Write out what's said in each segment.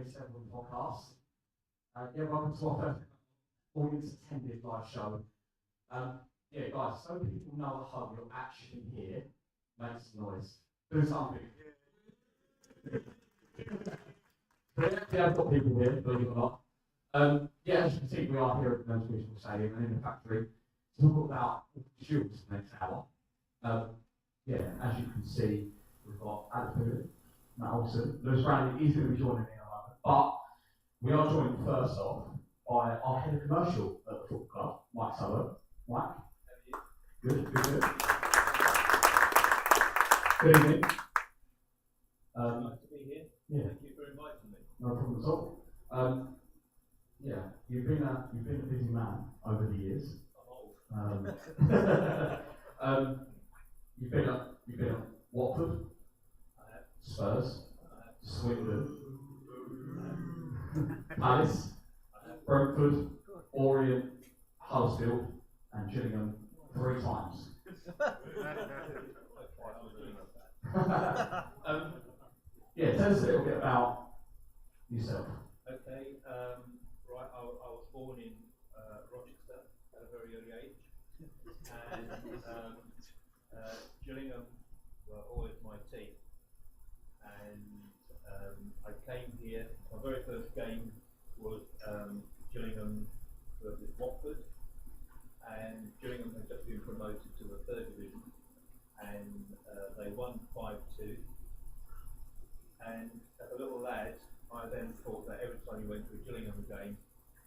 27 podcast. Yeah, welcome to our first audience attended live show. Yeah, guys, so people know at home you're actually here. Make some noise. Do something. We have got people here, believe it or not. Yeah, as you can see, we are here at the Men's Musical Stadium and in the factory to talk about shoots next hour. Yeah, as you can see, we've got Alex Pooler, Matt Olsen, Lewis Brandy is going to be joining me in a moment. But we are joined first off by our head of commercial at the football club, Mike Sutherland. Mike? How are you? Good. Good evening. Nice to be here. Yeah. Thank you for inviting me. No problem at all. Yeah, you've been a busy man over the years. I'm old. You've been at Watford, Spurs, Swindon, Palace, Brentford, Orient, Huddersfield, and Gillingham 3 times. Yeah, tell us a little bit about yourself. Okay, right, I was born in Rochester at a very early age, and Gillingham were always my team, and I came here. My very first game was Gillingham versus Watford, and Gillingham had just been promoted to the 3rd division, and they won 5-2. And as a little lad, I then thought that every time you went to a Gillingham game,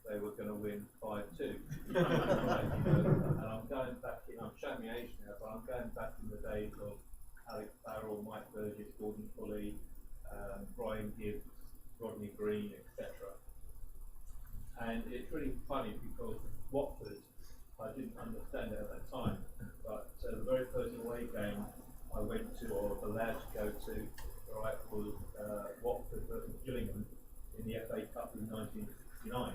they were going to win 5-2. And I'm going back in, I'm showing my age now, but I'm going back in the days of Alex Farrell, Mike Burgess, Gordon Pulley, Brian Gibbs, Rodney Green, etc. And it's really funny because Watford, I didn't understand it at that time, but the very first away game I went to, or was allowed to go to, right, was Watford versus Gillingham in the FA Cup in 1969.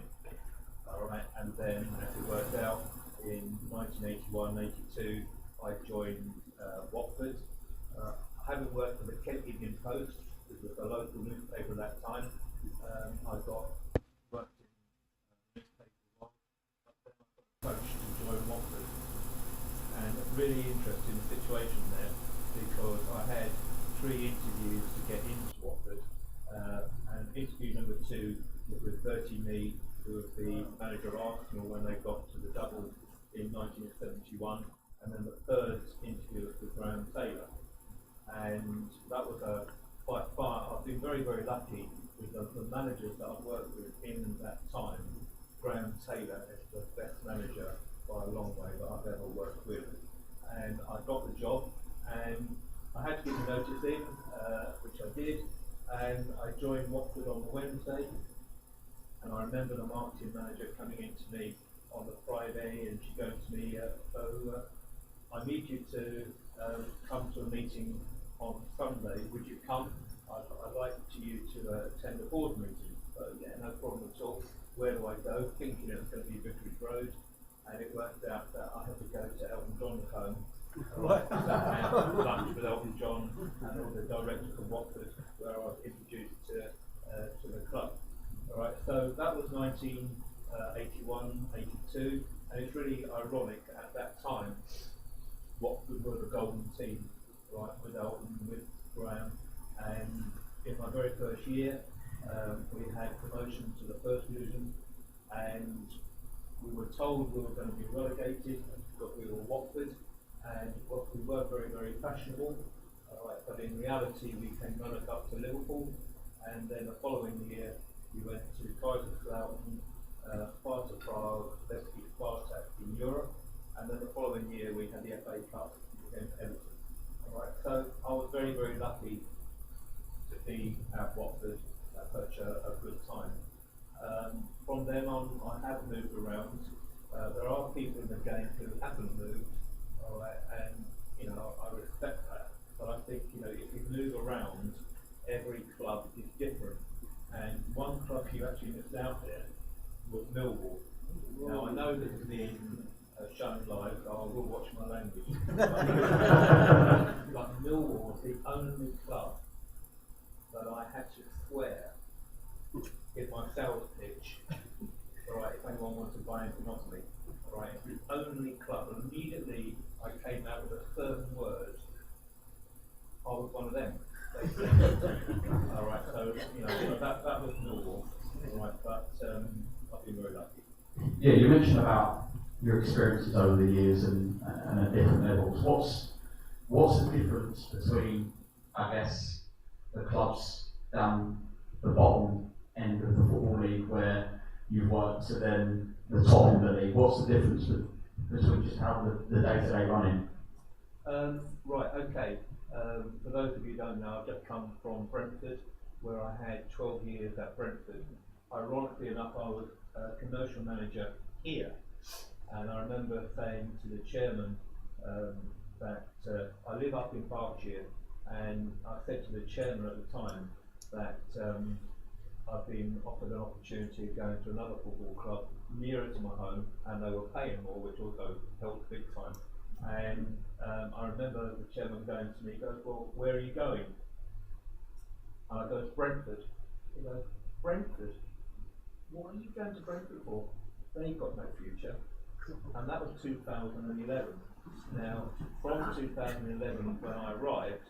Alright, and then as it worked out, in 1981-82, I joined Watford. Having worked for the Kent Evening Post, which was a local newspaper at that time, I got worked in newspaper, but then I got coached to join Watford. And a really interesting situation there, because I had 3 interviews to get into Watford, and interview number 2 was with Bertie Mee, who was the manager of Arsenal when they got to the double in 1971, and then the 3rd interview was with Graham Taylor. And that was by far, I've been very, very lucky with the managers that I've worked with in that time. Graham Taylor is the best manager by a long way that I've ever worked with. And I got the job, and I had to give a notice in, which I did, and I joined Watford on the Wednesday. And I remember the marketing manager coming in to me on the Friday, and she goes to me, I need you to come to a meeting on Sunday. Would you come? I'd like you to attend a board meeting. Yeah, no problem at all. Where do I go? Thinking it was going to be Vicarage Road, and it worked out that I had to go to Elton John's home. Sat down, lunch with Elton John and all the directors of Watford, where I was introduced to the club. Alright, so that was 1981, 82, and it's really ironic at that time. Watford were the golden team, right, with Elton, with Graham, and in my very first year, we had promotion to the 1st division, and we were told we were going to be relegated, but we were Watford. And we were very, very fashionable, but in reality we came runners up to Liverpool, and then the following year we went to Kaiserslautern, Sparta Prague, Levski Spartak in Europe, and then the following year we had the FA Cup against Everton. Alright, so I was very, very lucky to be at Watford at such a good time. From then on I have moved around. There are people in the game who haven't moved. Alright, and I respect that, but I think if you move around, every club is different, and one club you actually missed out there was Millwall. Now I know this is being shown live, so I will watch my language. But Millwall was the only club that I had to swear sales pitch, all right, if anyone wants to buy anything off me, all right, it's the only club, and immediately I came out with a certain word, I was one of them. All right, so, that was normal, all right, but I've been very lucky. Yeah, you mentioned about your experiences over the years and at different levels. What's the difference between, I guess, the clubs down the bottom end of the football league where you've worked to then the top of the league? What's the difference between just how the day-to-day running? Right, okay. For those of you who don't know, I've just come from Brentford, where I had 12 years at Brentford. Ironically enough, I was commercial manager here, and I remember saying to the chairman that I live up in Berkshire, and I said to the chairman at the time that I've been offered an opportunity of going to another football club nearer to my home, and they were paying more, which also helped big time. And I remember the chairman going to me, he goes, well, where are you going? And I go, Brentford. He goes, Brentford? What are you going to Brentford for? They've got no future. And that was 2011. Now, from 2011, when I arrived,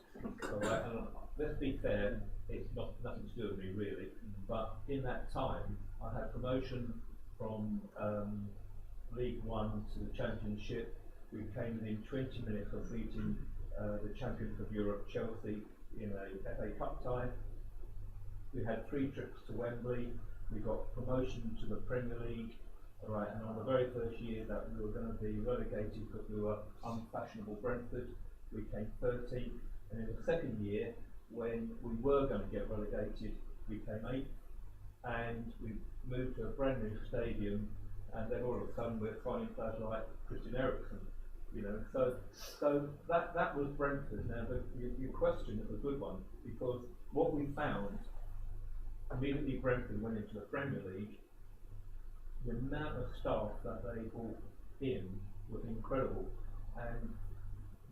alright, and let's be fair, it's nothing to do with me really, but in that time, I had promotion from League One to the Championship. We came within 20 minutes of beating the champions of Europe, Chelsea, in a FA Cup tie. We had 3 trips to Wembley. We got promotion to the Premier League. All right, and on the very first year that we were going to be relegated because we were unfashionable Brentford, we came 13th. And in the second year, when we were going to get relegated, we came 8th. And we moved to a brand new stadium, and then all of a sudden we're finding players like Christian Eriksen. So that was Brentford. Now your question is a good one, because what we found immediately Brentford went into the Premier League, the amount of staff that they brought in was incredible. And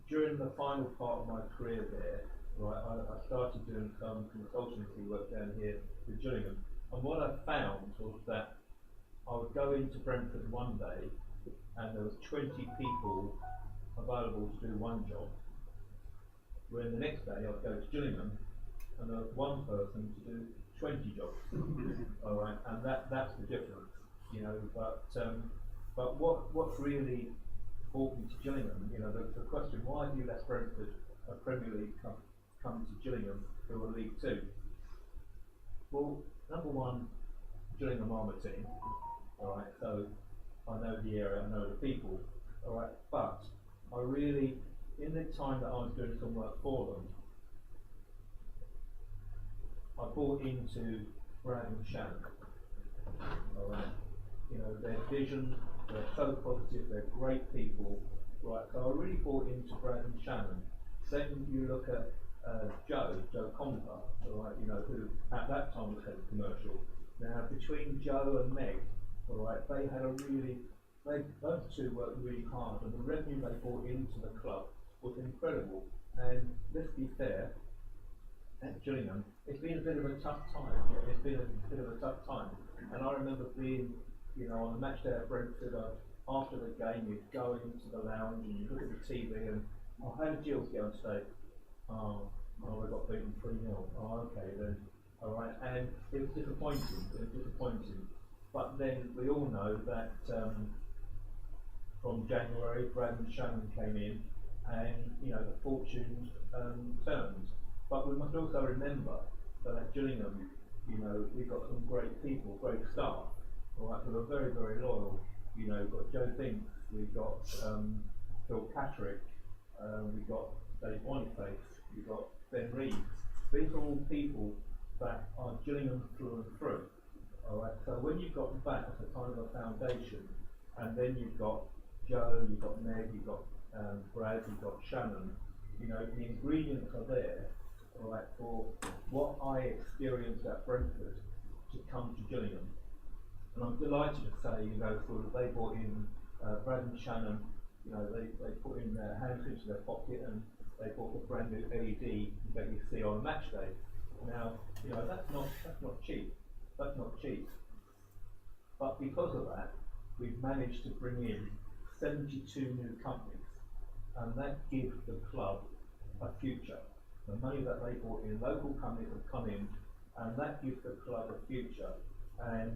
during the final part of my career there, right, I started doing some consultancy work down here with Gillingham. And what I found was that I would go into Brentford one day and there was 20 people available to do one job. When the next day I'd go to Gillingham and there was one person to do 20 jobs. All right, and that's the difference, But what's really brought me to Gillingham, the question, why have you left Brentford, a Premier League come to Gillingham, who are League Two? Well, number one, Gillingham are my team. All right, so I know the area, I know the people. All right, but I really, in the time that I was doing some work for them, I bought into Brad and Shannon. All right, their vision, they're so positive, they're great people. Right, so I really bought into Brad and Shannon. Then you look at Joe Conver, all right, who at that time was head of commercial. Now between Joe and Meg, all right, those two worked really hard, and the revenue they brought into the club was incredible. And let's be fair, at Gillingham, it's been a bit of a tough time. And I remember being, on a match day at Brentford, after the game, you'd go into the lounge and you look at the TV and, how did Gills get on stage? We got beaten 3-0. Okay then. All right, and it was disappointing. But then we all know that from January, Brad and Shannon came in, and the fortunes turned. But we must also remember that at Gillingham, we've got some great people, great staff, all right, who are very, very loyal. We've got Joe Binks, we've got Phil Patrick, we've got Dave Boniface, we've got Ben Reeves. These are all people that are Gillingham through and through. All right. So when you've got that as a kind of a foundation, and then you've got Joe, you've got Meg, you've got Brad, you've got Shannon, the ingredients are there, all right, for what I experienced at Brentford to come to Gillingham. And I'm delighted to say, sort of they brought in Brad and Shannon, they put in their hands into their pocket and they bought a brand new LED that you see on a match day. Now, that's not cheap. That's not cheap. But because of that, we've managed to bring in 72 new companies, and that gives the club a future. The money that they brought in, local companies have come in, and that gives the club a future. And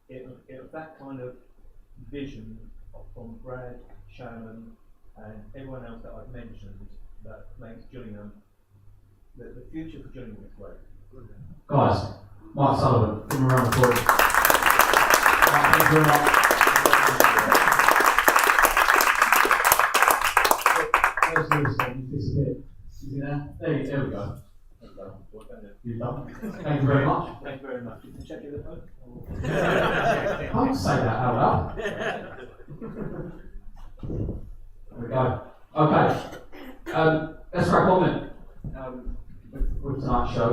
it that kind of vision from Brad, Shannon, and everyone else that I've mentioned that makes Gillingham, the future for Gillingham is great. Guys, Mike Sullivan, give him a round of applause. Thank you very much. Where's Lewis then? He's disappeared. Is he there? There we go. You're done. Thank you very much. Thank you very much. You can check your phone. Can't say that out loud. There we go. Okay. Let's crack on then with tonight's show.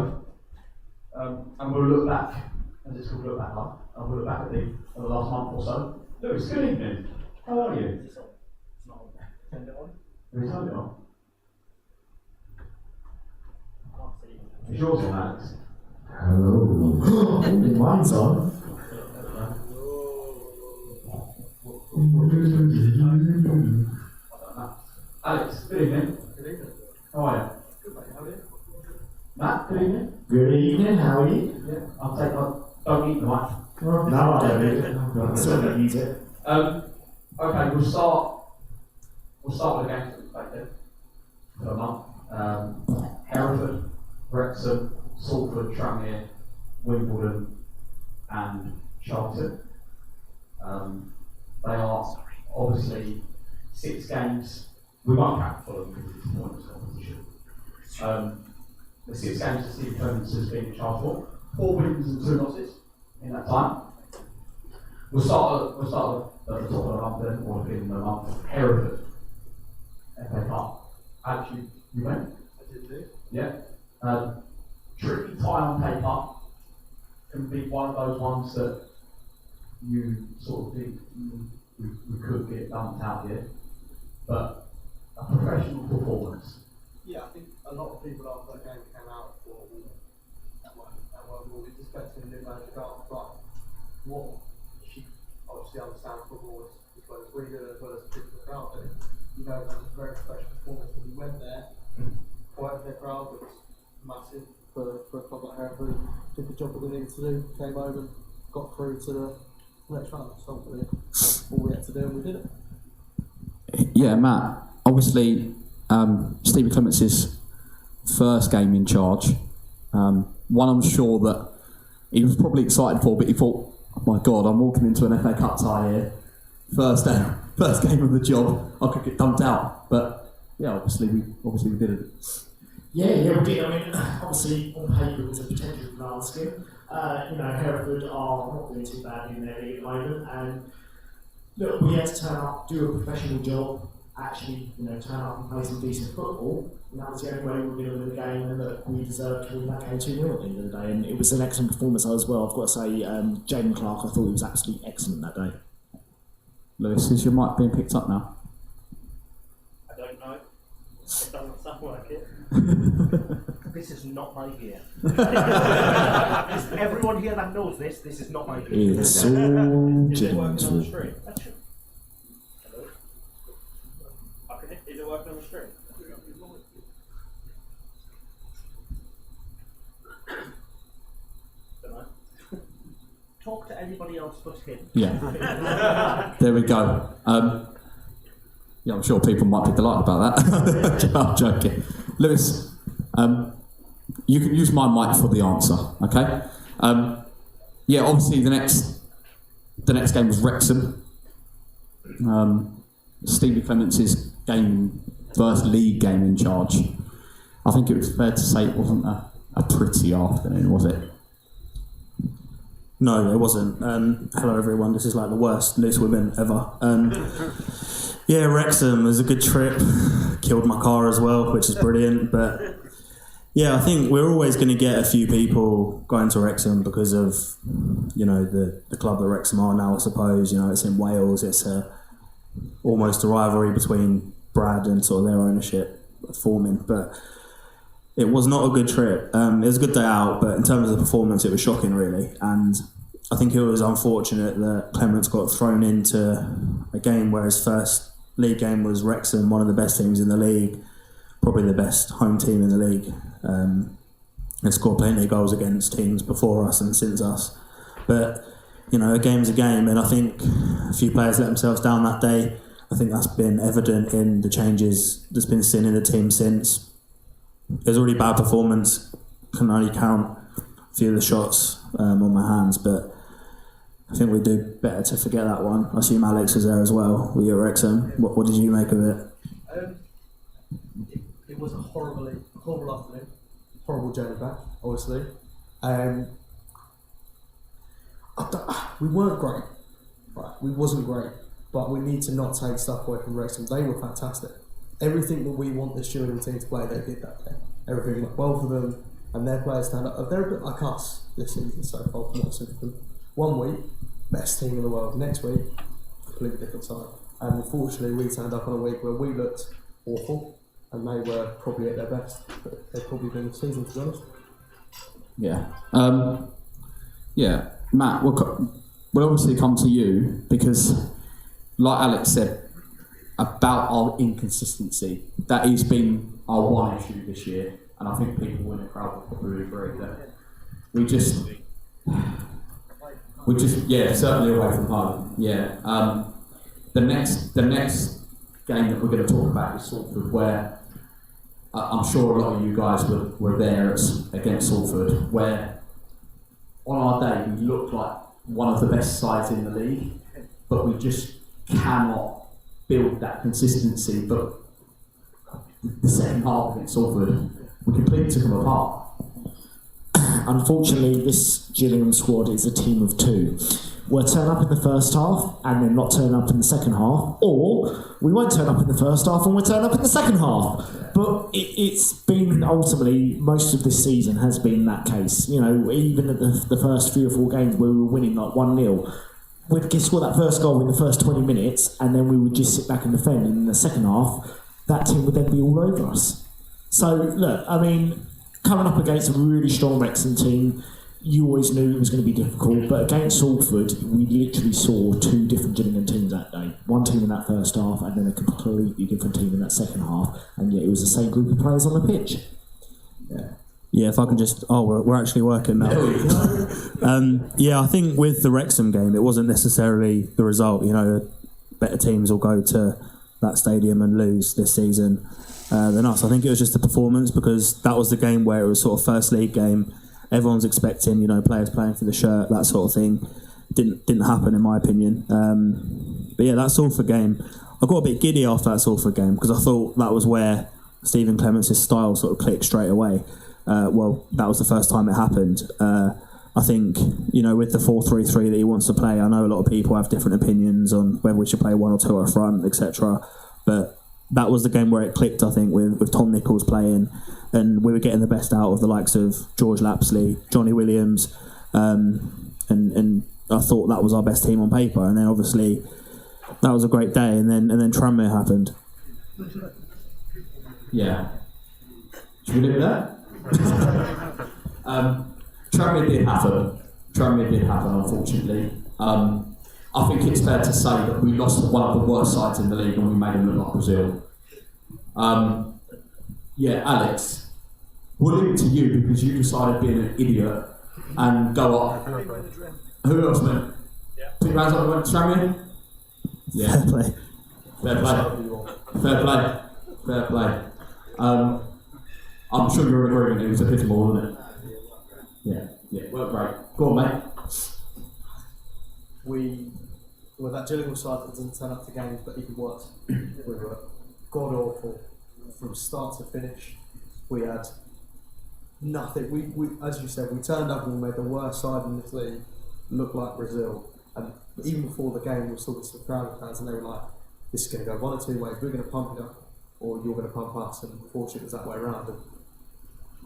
And we'll look back, as it's called, look back up. And we'll look back at the last month or so. Lewis, good evening. How are you? It's not on. Turn it on. Have you turned it on? I can't see it. It's yours on, Alex. Hello. Mine's on. Alex, good evening. Good evening. How are you? Good, mate. How are you? Matt, good evening. Good evening, how are you? Yeah, don't eat the mic. No, I don't need it. I still don't use it. Okay, we'll start with the games that we played then for the month. Hereford, Wrexham, Salford, Tranmere, Wimbledon, and Charlton. They are obviously 6 games. We won't count for them because it's pointless competition. The 6 games that Steve Clements has been in charge for, 4 wins and 2 losses in that time. We'll start at the top of the month then, or in the month. Hereford, FA Cup. Actually, you went? I did do. Yeah. Tricky tie on paper can be one of those ones that you sort of think we could get dumped out here, but a professional performance. Yeah, I think a lot of people after that game came out for that one we'll be expecting a new manager out, but what she obviously understands football as well as we do, as well as people in the crowd, and you know that was a very special performance when we went there. Quite the crowd was massive for a club like Hereford. Did the job that we needed to do, came home and got through to the next round. So all we had to do, and we did it. Yeah, Matt, obviously Stevie Clements' first game in charge, one I'm sure that he was probably excited for, but he thought, oh my God, I'm walking into an FA Cup tie here, first game of the job, I could get dumped out. But yeah, obviously we did it. Yeah, we did. I mean, obviously, on paper, it was a potential basket. Hereford are not doing too badly in their league at the moment, and look, we had to turn up, do a professional job, actually, turn up and play some decent football, and that was the only way we were going to win the game, and look, we deserved to win that game 2-0 at the end of the day, and it was an excellent performance as well. I've got to say, Jaden Clark, I thought he was absolutely excellent that day. Lewis, is your mic being picked up now? I don't know. It doesn't sound like it. This is not my gear. Everyone here that knows this is not my gear. It's all Is it working on the James. screen? Hello? Okay, is it working on the screen? Don't know. Talk to anybody else but him. Yeah. There we go. Yeah, I'm sure people might be delighted about that. I'm joking. Lewis, you can use my mic for the answer, okay? Yeah, obviously the next game was Wrexham. Stevie Clements' first league game in charge. I think it was fair to say it wasn't a pretty afternoon, was it? No, it wasn't. Hello everyone, this is like the worst loose women ever. Yeah, Wrexham was a good trip. Killed my car as well, which is brilliant. But yeah, I think we're always going to get a few people going to Wrexham because of, the club that Wrexham are now, I suppose. It's in Wales. It's almost a rivalry between Brad and sort of their ownership forming. But it was not a good trip. It was a good day out, but in terms of the performance, it was shocking, really. And I think it was unfortunate that Clements got thrown into a game where his first league game was Wrexham, one of the best teams in the league, probably the best home team in the league. They scored plenty of goals against teams before us and since us. But, you know, a game's a game, and I think a few players let themselves down that day. I think that's been evident in the changes that's been seen in the team since. It was a really bad performance. Can only count a few of the shots on my hands, but I think we do better to forget that one. I assume Alex was there as well. Were you at Wrexham? What did you make of it? It was a horrible afternoon, horrible journey back, obviously. We weren't great, right? We wasn't great, but we need to not take stuff away from Wrexham. They were fantastic. Everything that we want this Gillingham team to play, they did that day. Everything, both of them, and their players stand up. They're a bit like us this season so far from what's in them. 1 week, best team in the world. Next week, completely different side. And unfortunately, we turned up on a week where we looked awful, and they were probably at their best. But they've probably been the season, to be honest. Yeah. Yeah. Matt, we'll obviously come to you because, like Alex said, about our inconsistency, that has been our one issue this year, and I think people in the crowd will probably agree that we just certainly away from home. Yeah. The next game that we're going to talk about is Salford, where I'm sure a lot of you guys were there against Salford, where on our day we looked like one of the best sides in the league, but we just cannot build that consistency. But the second half against Salford, we completely took them apart. Unfortunately, this Gillingham squad is a team of two. We'll turn up in the first half and then not turn up in the second half, or we won't turn up in the first half and we'll turn up in the second half. But it's been ultimately, most of this season has been that case. You know, even at the first 3 or 4 games where we were winning like 1-0, we'd get score that first goal in the first 20 minutes and then we would just sit back and defend, and in the second half that team would then be all over us. So look, I mean, coming up against a really strong Wrexham team, you always knew it was going to be difficult, but against Salford we literally saw 2 different Gillingham teams that day. One team in that first half and then a completely different team in that second half, and yet it was the same group of players on the pitch. Yeah, if I can just... Oh, we're actually working now. Yeah, I think with the Wrexham game, it wasn't necessarily the result. You know, better teams will go to that stadium and lose this season than us. I think it was just the performance, because that was the game where it was sort of first league game. Everyone's expecting, you know, players playing for the shirt, that sort of thing. Didn't happen, in my opinion. But yeah, that Salford game, I got a bit giddy after that Salford game because I thought that was where Stephen Clements' style sort of clicked straight away. Well, that was the first time it happened. I think, you know, with the 4-3-3 that he wants to play, I know a lot of people have different opinions on whether we should play 1 or 2 up front, etc. But that was the game where it clicked, I think, with Tom Nichols playing, and we were getting the best out of the likes of George Lapsley, Johnny Williams, and I thought that was our best team on paper. And then obviously that was a great day, and then Tranmere happened. Yeah. Should we leave it there? Tranmere did happen, unfortunately. I think it's fair to say that we lost to one of the worst sides in the league and we made them look like Brazil. Yeah, Alex, we'll leave it to you because you decided being an idiot and go up. Who else went? Put your hands up and went to Tranmere? Yeah. Fair play. Fair play. I'm sure you're in agreement, it was abysmal, wasn't it? Yeah, well, great. Go on, mate. That Gillingham side that doesn't turn up to games, but even worse. We were god awful from start to finish. We had nothing. We as you said, we turned up and we made the worst side in this league look like Brazil. And even before the game, we were talking to the crowd fans, and they were like, "This is going to go 1 or 2 ways. We're going to pump it up, or you're going to pump us." And unfortunately, it was that way around. And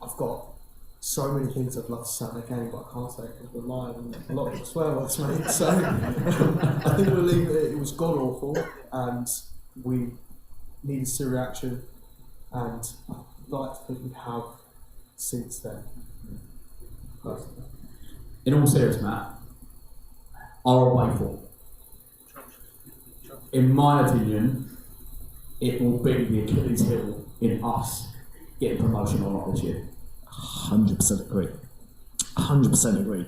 I've got so many things I'd love to say in the game, but I can't say it because we're live and a lot of swear words, mate. So I think we'll leave it. It was god awful, and we needed to see reaction, and I'd like to think we have since then. In all seriousness, Matt, our away form. In my opinion, it will be the Achilles heel in us getting promotion or not this year. 100% agree. 100% agree.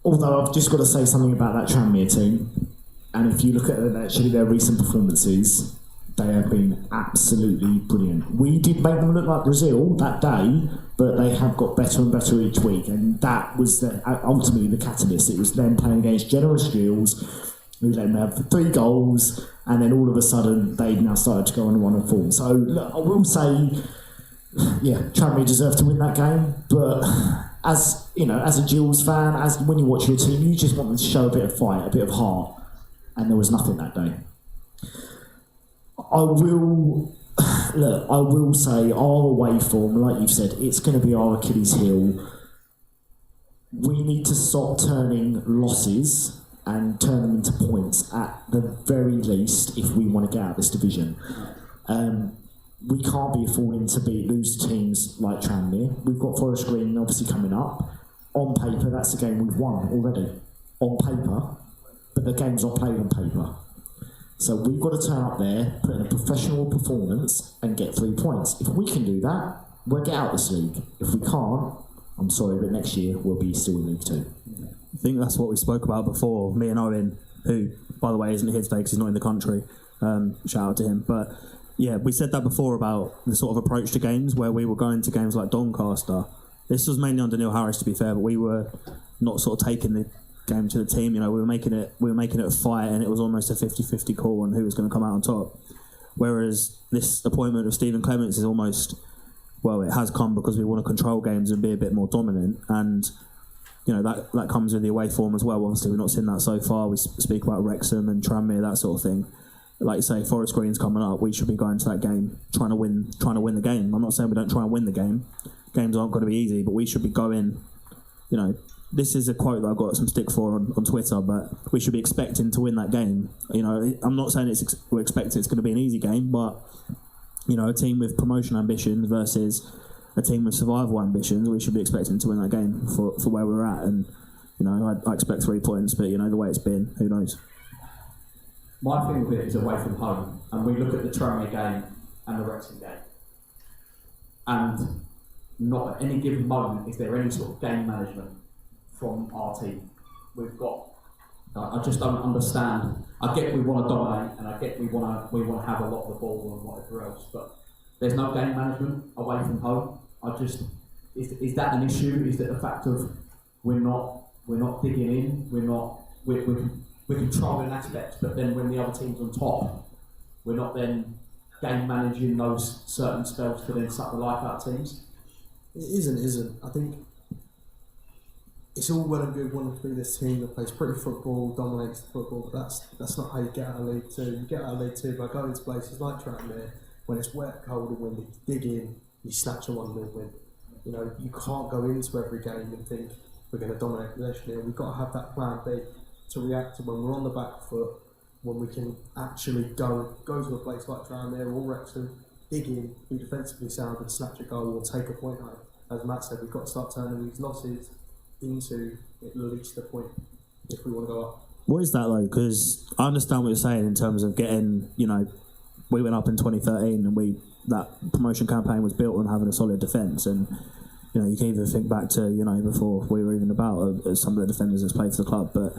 Although I've just got to say something about that Tranmere team, and if you look at actually their recent performances, they have been absolutely brilliant. We did make them look like Brazil that day, but they have got better and better each week, and that was ultimately the catalyst. It was them playing against generous Gills, who let them have 3 goals, and then all of a sudden they've now started to go on a run of form. So look, I will say, yeah, Tranmere deserve to win that game, but as you know, as a Gills fan, as when you watch your team, you just want them to show a bit of fight, a bit of heart, and there was nothing that day. I will say our away form, like you've said, it's going to be our Achilles heel. We need to stop turning losses and turn them into points at the very least if we want to get out of this division. We can't be affording to lose to teams like Tranmere. We've got Forest Green obviously coming up. On paper, that's the game we've won already. On paper, but the game's not played on paper. So we've got to turn up there, put in a professional performance and get 3 points. If we can do that, we'll get out of this league. If we can't, I'm sorry, but next year we'll be still in League 2. I think that's what we spoke about before, me and Owen, who, by the way, isn't here today because he's not in the country. Shout out to him. But yeah, we said that before about the sort of approach to games where we were going to games like Doncaster. This was mainly under Neil Harris, to be fair, but we were not sort of taking the game to the team. You know, we were making it a fight, and it was almost a 50-50 call on who was going to come out on top. Whereas this appointment of Stephen Clements is almost, well, it has come because we want to control games and be a bit more dominant, and you know that comes with the away form as well. Obviously, we've not seen that so far. We speak about Wrexham and Tranmere, that sort of thing. Like you say, Forest Green's coming up. We should be going to that game trying to win the game. I'm not saying we don't try and win the game. Games aren't going to be easy, but we should be going. You know, this is a quote that I got some stick for on Twitter, but we should be expecting to win that game. You know, I'm not saying we're expecting it's going to be an easy game, but you know, a team with promotion ambitions versus a team with survival ambitions, we should be expecting to win that game for where we're at. And you know, I expect 3 points, but you know, the way it's been, who knows? My thing with it is away from home, and we look at the Tranmere game and the Wrexham game, and not at any given moment is there any sort of game management from our team. We've got. I just don't understand. I get we want to dominate, and I get we want to have a lot of the ball and whatever else, but there's no game management away from home. Is that an issue? Is that the fact of we're not digging in, we're controlling aspects, but then when the other team's on top, we're not then game managing those certain spells to then suck the life out of teams? It isn't. I think it's all well and good wanting to be this team that plays pretty football, dominates the football, but that's not how you get out of League 2. You get out of League 2 by going to places like Tranmere, when it's wet, cold and windy, dig in, you snatch a 1-0 win. You know, you can't go into every game and think we're going to dominate possession here. We've got to have that plan B to react to when we're on the back foot, when we can actually go to a place like Tranmere or Wrexham, dig in, be defensively sound and snatch a goal or take a point home. As Matt said, we've got to start turning these losses into at least a point if we want to go up. What is that though? Because I understand what you're saying in terms of getting, you know, we went up in 2013 and that promotion campaign was built on having a solid defence, and you know, you can even think back to, you know, before we were even about some of the defenders that's played for the club, but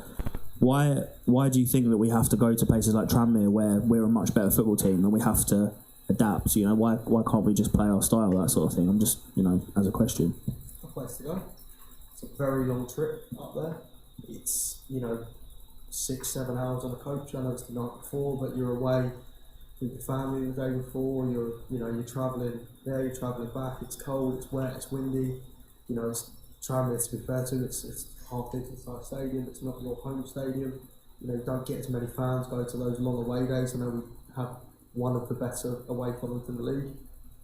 why do you think that we have to go to places like Tranmere where we're a much better football team and we have to adapt? You know, why can't we just play our style, that sort of thing? I'm just, you know, as a question. A place to go. It's a very long trip up there. It's, you know, 6-7 hours on a coach. I know it's the night before, but you're away with your family the day before. You're travelling there, you're travelling back. It's cold, it's wet, it's windy. You know, it's Tranmere, to be fair to, it's half decent sized stadium. It's not your home stadium. You know, you don't get as many fans go to those long away days. I know we have one of the better away followings in the league,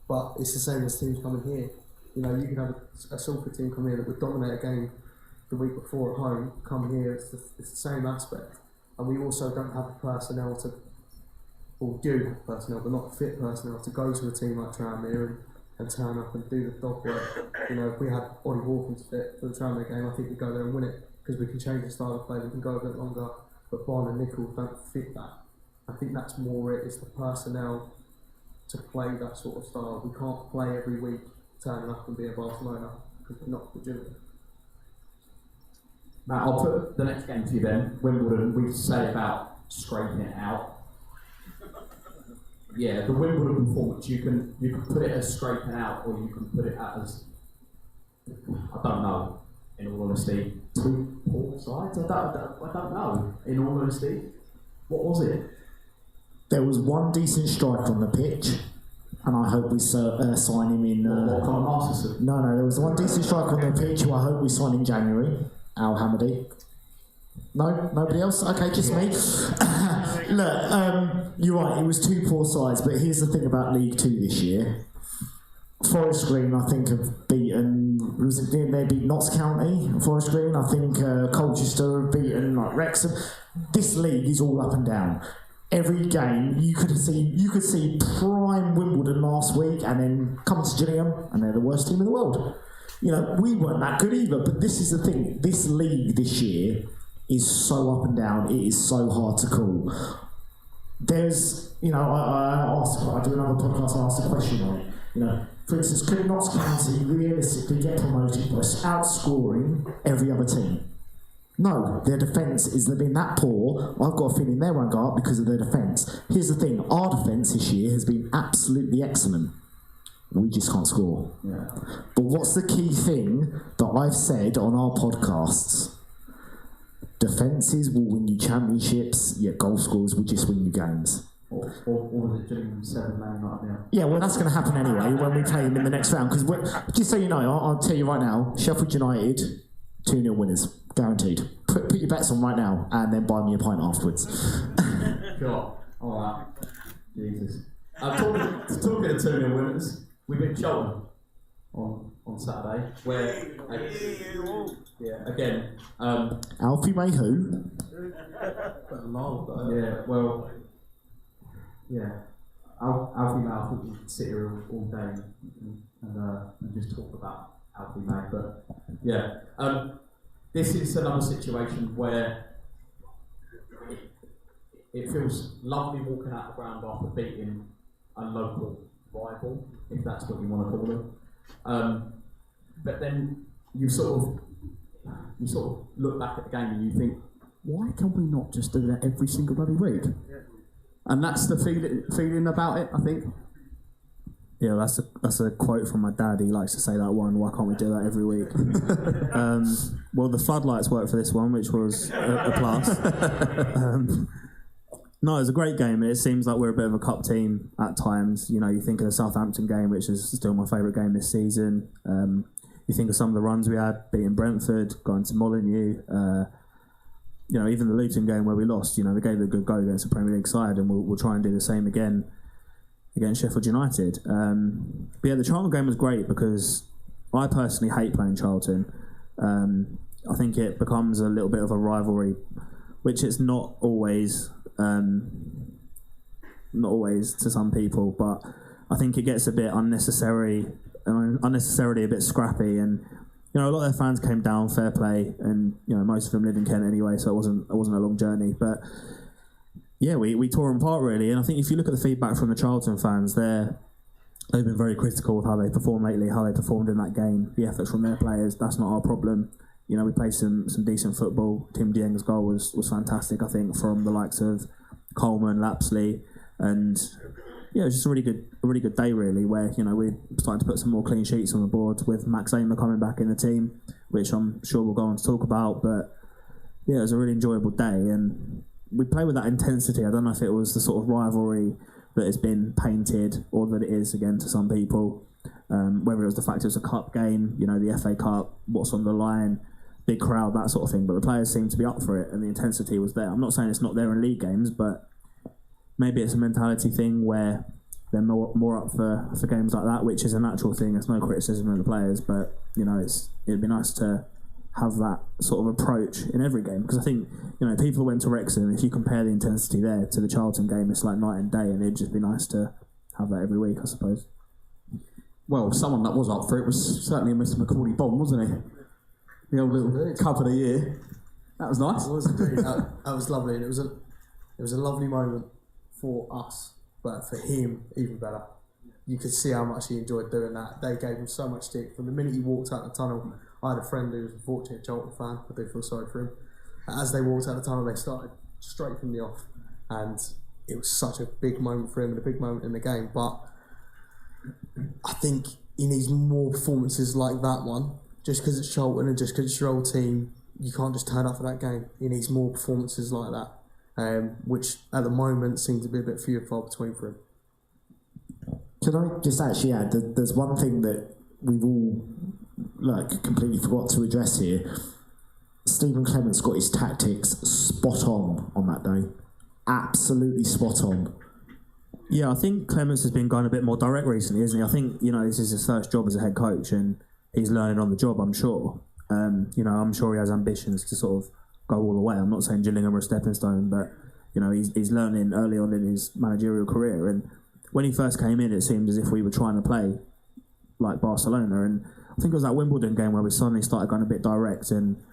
but it's the same as teams coming here. You know, you can have a Salford team come here that would dominate a game the week before at home, come here, it's the same aspect. And we also don't have the personnel or do have personnel, but not fit personnel to go to a team like Tranmere and turn up and do the dog work. You know, if we had Ollie Hawkins fit for the Tranmere game, I think we'd go there and win it. because we can change the style of play, we can go a bit longer, but Barn and Nichols don't fit that. I think that's more it's the personnel to play that sort of style. We can't play every week, turning up and be a Barcelona, because we're not legitimate. Matt, I'll put the next game to you then. Wimbledon, we say about scraping it out. Yeah, the Wimbledon performance, you can put it as scraping out, or you can put it as, I don't know, in all honesty, 2 poor sides? I don't know, in all honesty. What was it? There was one decent striker on the pitch, and I hope we sign him in. Conor Masterson? No, there was one decent striker on the pitch who I hope we sign in January. Al Hamadi. No, nobody else. Okay, just me. Look, you're right. It was 2 poor sides, but here's the thing about League Two this year. Forest Green, I think, have beaten. They beat Notts County. Forest Green, I think, Colchester have beaten like Wrexham. This league is all up and down. Every game you could see prime Wimbledon last week, and then come to Gillingham, and they're the worst team in the world. You know, we weren't that good either. But this is the thing: this league this year is so up and down. It is so hard to call. There's, you know, I do another podcast. I asked a question on it. You know, for instance, could Notts County realistically get promoted by outscoring every other team? No, their defence has been that poor. I've got a feeling they won't go up because of their defence. Here's the thing, our defence this year has been absolutely excellent. We just can't score. Yeah. But what's the key thing that I've said on our podcasts? Defences will win you championships, yet goal scorers will just win you games. Or was it Gillingham 7 Man United now? Yeah, well, that's going to happen anyway when we play them in the next round. Because just so you know, I'll tell you right now, Sheffield United, 2-0 winners. Guaranteed. Put your bets on right now, and then buy me a pint afterwards. Sure. Alright. Jesus. Talking of 2-0 winners, we beat Cheltenham on Saturday, where, again, Alfie May who? Alfie May, I think we could sit here all day and just talk about Alfie May, but yeah. This is another situation where it feels lovely walking out the ground after beating a local rival, if that's what you want to call them. But then you sort of look back at the game and you think, why can we not just do that every single bloody week? And that's the feeling about it, I think. Yeah, that's a quote from my dad. He likes to say that one. Why can't we do that every week? Well, the floodlights worked for this one, which was a plus. No, it was a great game. It seems like we're a bit of a cup team at times. You know, you think of the Southampton game, which is still my favourite game this season. You think of some of the runs we had, beating Brentford, going to Molineux. You know, even the Luton game where we lost. You know, they gave it a good go against a Premier League side, and we'll try and do the same again against Sheffield United. But yeah, the Charlton game was great because I personally hate playing Charlton. I think it becomes a little bit of a rivalry, which it's not always to some people, but I think it gets a bit unnecessarily a bit scrappy, and you know, a lot of their fans came down, fair play, and you know, most of them live in Kent anyway, so it wasn't a long journey, but yeah, we tore them apart really. And I think if you look at the feedback from the Charlton fans, they've been very critical of how they performed lately, how they performed in that game, the efforts from their players. That's not our problem. You know, we played some decent football. Tim Dieng's goal was fantastic, I think, from the likes of Coleman, Lapsley, and yeah, it was just a really good day really, where, you know, we're starting to put some more clean sheets on the board with Max Amer coming back in the team, which I'm sure we'll go on to talk about. But yeah, it was a really enjoyable day, and we play with that intensity. I don't know if it was the sort of rivalry that has been painted, or that it is again to some people. Whether it was the fact it was a cup game, you know, the FA Cup, what's on the line, big crowd, that sort of thing. But the players seemed to be up for it, and the intensity was there. I'm not saying it's not there in league games, but maybe it's a mentality thing where they're more up for games like that, which is a natural thing. There's no criticism of the players, but you know, it'd be nice to have that sort of approach in every game, because I think, you know, people who went to Wrexham, if you compare the intensity there to the Charlton game, it's like night and day, and it'd just be nice to have that every week, I suppose. Well, someone that was up for it was certainly Mr. Macaulay Bond, wasn't he? The old little cup of the year. That was nice. It was indeed. That was lovely, and it was a lovely moment for us, but for him even better. You could see how much he enjoyed doing that. They gave him so much stick from the minute he walked out the tunnel. I had a friend who was unfortunately a Charlton fan. I do feel sorry for him. As they walked out the tunnel, they started straight from the off, and it was such a big moment for him and a big moment in the game. But I think he needs more performances like that one. Just because it's Charlton and just because it's your old team, you can't just turn up for that game. He needs more performances like that, which at the moment seems to be a bit few and far between for him. Can I just actually add that there's one thing that we've all completely forgot to address here. Stephen Clement's got his tactics spot on that day. Absolutely spot on. Yeah, I think Clements has been going a bit more direct recently, isn't he? I think, this is his first job as a head coach and he's learning on the job, I'm sure. I'm sure he has ambitions to sort of go all the way. I'm not saying Gillingham are a stepping stone, but, he's learning early on in his managerial career. And when he first came in, it seemed as if we were trying to play like Barcelona. And I think it was that Wimbledon game where we suddenly started going a bit direct. And,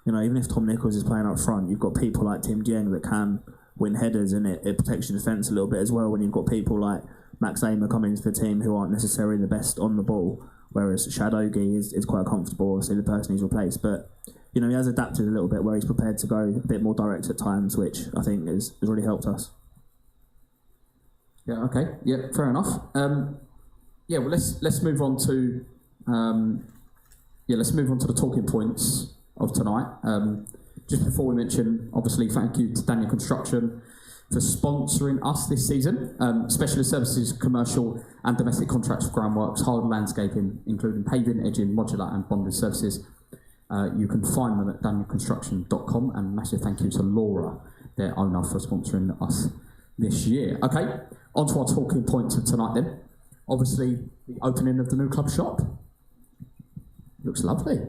even if Tom Nichols is playing up front, you've got people like Tim Dieng that can win headers, and it protects your defence a little bit as well when you've got people like Max Amer coming into the team who aren't necessarily the best on the ball, whereas Shadogi is quite comfortable, obviously the person he's replaced. But, he has adapted a little bit where he's prepared to go a bit more direct at times, which I think has really helped us. Yeah, okay. Yeah, fair enough. Well, let's move on to the talking points of tonight. Just before we mention, obviously, thank you to Daniel Construction for sponsoring us this season. Specialist services, commercial and domestic contracts for groundworks, hard landscaping, including paving, edging, modular and bonded services. You can find them at danielconstruction.com, and massive thank you to Laura, their owner, for sponsoring us this year. Okay, on to our talking points of tonight then. Obviously, the opening of the new club shop. Looks lovely.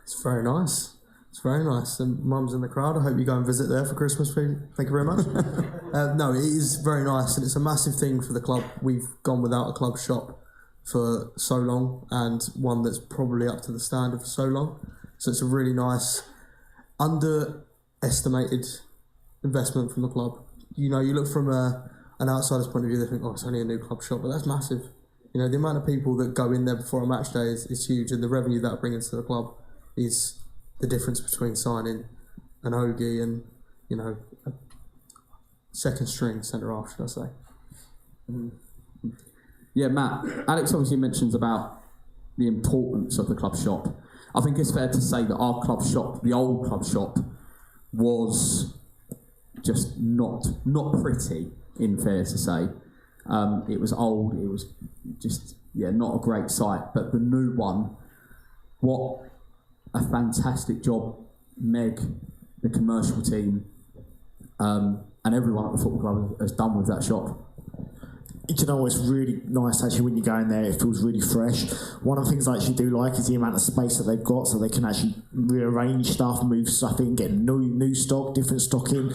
It's very nice. It's very nice. And Mum's in the crowd. I hope you go and visit there for Christmas. Thank you very much. No, it is very nice, and it's a massive thing for the club. We've gone without a club shop for so long, and one that's probably up to the standard for so long. So it's a really nice, underestimated investment from the club. You look from an outsider's point of view, they think, it's only a new club shop, but that's massive. The amount of people that go in there before a match day is huge, and the revenue that brings into the club is the difference between signing an Ogie and, a second string centre half, should I say. Yeah, Matt, Alex obviously mentions about the importance of the club shop. I think it's fair to say that our club shop, the old club shop, was just not pretty, in fair to say. It was old, it was just, not a great sight. But the new one, what a fantastic job Meg, the commercial team, and everyone at the football club has done with that shop. It's really nice actually when you go in there, it feels really fresh. One of the things I actually do like is the amount of space that they've got, so they can actually rearrange stuff, move stuff in, get new stock, different stock in.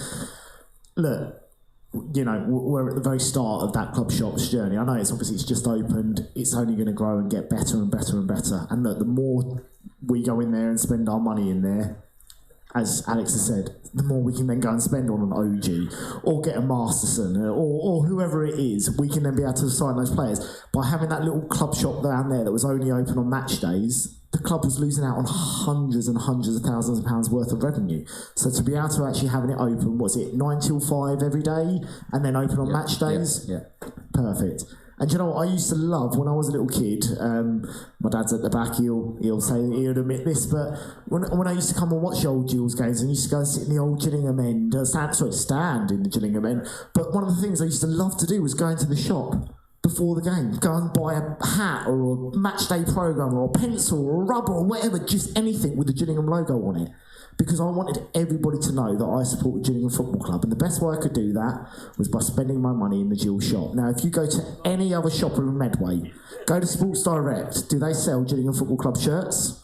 Look, we're at the very start of that club shop's journey. I know it's just opened, it's only going to grow and get better and better and better. And look, the more we go in there and spend our money in there, as Alex has said, the more we can then go and spend on an OG or get a Masterson or whoever it is, we can then be able to sign those players. By having that little club shop down there that was only open on match days, the club was losing out on hundreds and hundreds of thousands of pounds worth of revenue. So to be able to actually having it open, 9 till 5 every day and then open on match days? Yeah. Perfect. And you know what I used to love when I was a little kid? My dad's at the back, he'll say, he'll admit this, but when I used to come and watch the old Gills games, and used to go and sit in the old Gillingham end, stand in the Gillingham end, but one of the things I used to love to do was go into the shop before the game, go and buy a hat or a match day programme or a pencil or a rubber or whatever, just anything with the Gillingham logo on it. Because I wanted everybody to know that I supported Gillingham Football Club, and the best way I could do that was by spending my money in the Gill shop. Now, if you go to any other shop in Medway, go to Sports Direct, do they sell Gillingham Football Club shirts?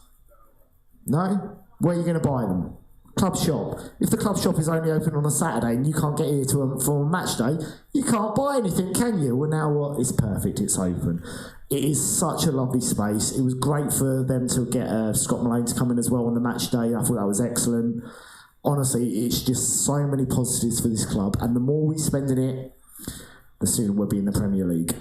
No? Where are you going to buy them? club shop. If the club shop is only open on a Saturday and you can't get here for a match day, you can't buy anything, can you? Well, now what? It's perfect. It's open. It is such a lovely space. It was great for them to get Scott Malone to come in as well on the match day. I thought that was excellent. Honestly, it's just so many positives for this club, and the more we spend in it, the sooner we'll be in the Premier League.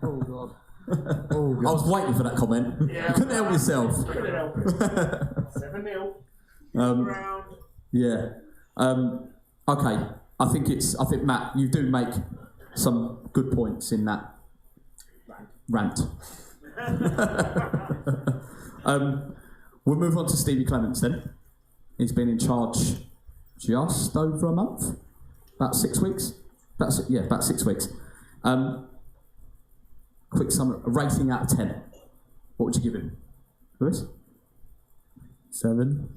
Oh God. I was waiting for that comment. Yeah. You couldn't help yourself. 7-0. Round. Yeah. Okay. I think Matt, you do make some good points in that rant. We'll move on to Stevie Clements then. He's been in charge just over a month, about 6 weeks. About 6 weeks. Quick summary, a rating out of 10. What would you give him, Lewis? 7.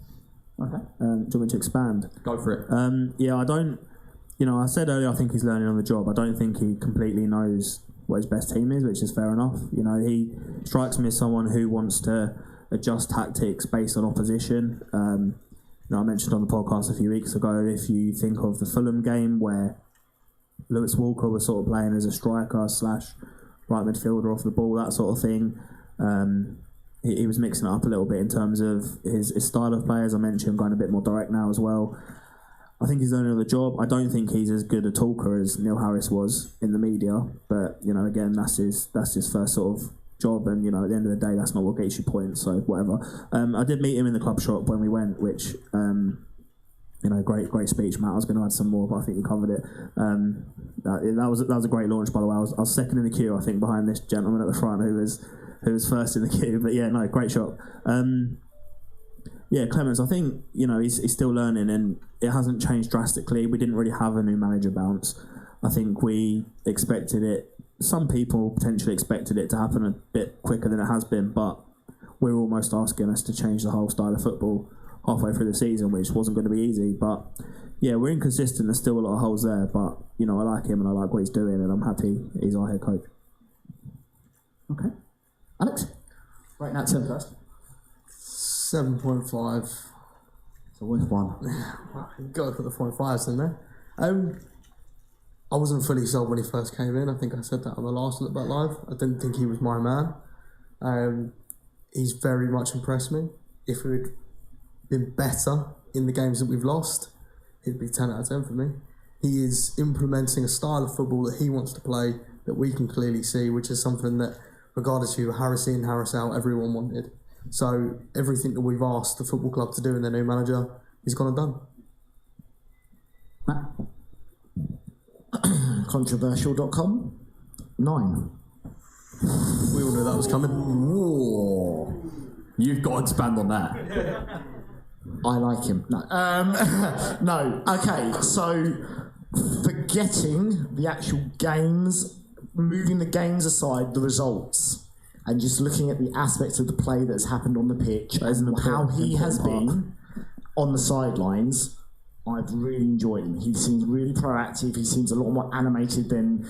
Okay. Do you want me to expand? Go for it. Yeah, I don't. You know, I said earlier I think he's learning on the job. I don't think he completely knows what his best team is, which is fair enough. You know, he strikes me as someone who wants to adjust tactics based on opposition. You know, I mentioned on the podcast a few weeks ago, if you think of the Fulham game where Lewis Walker was sort of playing as a striker / right midfielder off the ball, that sort of thing. He was mixing it up a little bit in terms of his style of play, as I mentioned, going a bit more direct now as well. I think he's learning on the job. I don't think he's as good a talker as Neil Harris was in the media, but you know, again, that's his first sort of job, and you know, at the end of the day, that's not what gets you points. So whatever. I did meet him in the club shop when we went, which you know, great speech, Matt. I was going to add some more, but I think you covered it. That was a great launch, by the way. I was second in the queue, I think, behind this gentleman at the front who was first in the queue. But yeah, no, great shot. Yeah, Clements, I think, you know, he's still learning, and it hasn't changed drastically. We didn't really have a new manager bounce. I think we expected it. Some people potentially expected it to happen a bit quicker than it has been, but we're almost asking us to change the whole style of football halfway through the season, which wasn't going to be easy. But yeah, we're inconsistent. There's still a lot of holes there, but you know, I like him and I like what he's doing, and I'm happy he's our head coach. Okay, Alex, right now 10 first. 7.5. So which one? You've got to put the 0.5s in there. I wasn't fully sold when he first came in. I think I said that on the last Look Back Live. I didn't think he was my man. He's very much impressed me. If we'd been better in the games that we've lost, he'd be 10 out of 10 for me. He is implementing a style of football that he wants to play, that we can clearly see, which is something that, regardless of who Harris in, Harris out, everyone wanted. So everything that we've asked the football club to do in their new manager, he's gone and done. Controversial.com 9. We all knew that was coming. Whoa. You've got to expand on that. I like him. No. No. Okay, so forgetting the actual games, moving the games aside, the results, and just looking at the aspects of the play that's happened on the pitch and how he has been on the sidelines, I've really enjoyed him. He seems really proactive. He seems a lot more animated than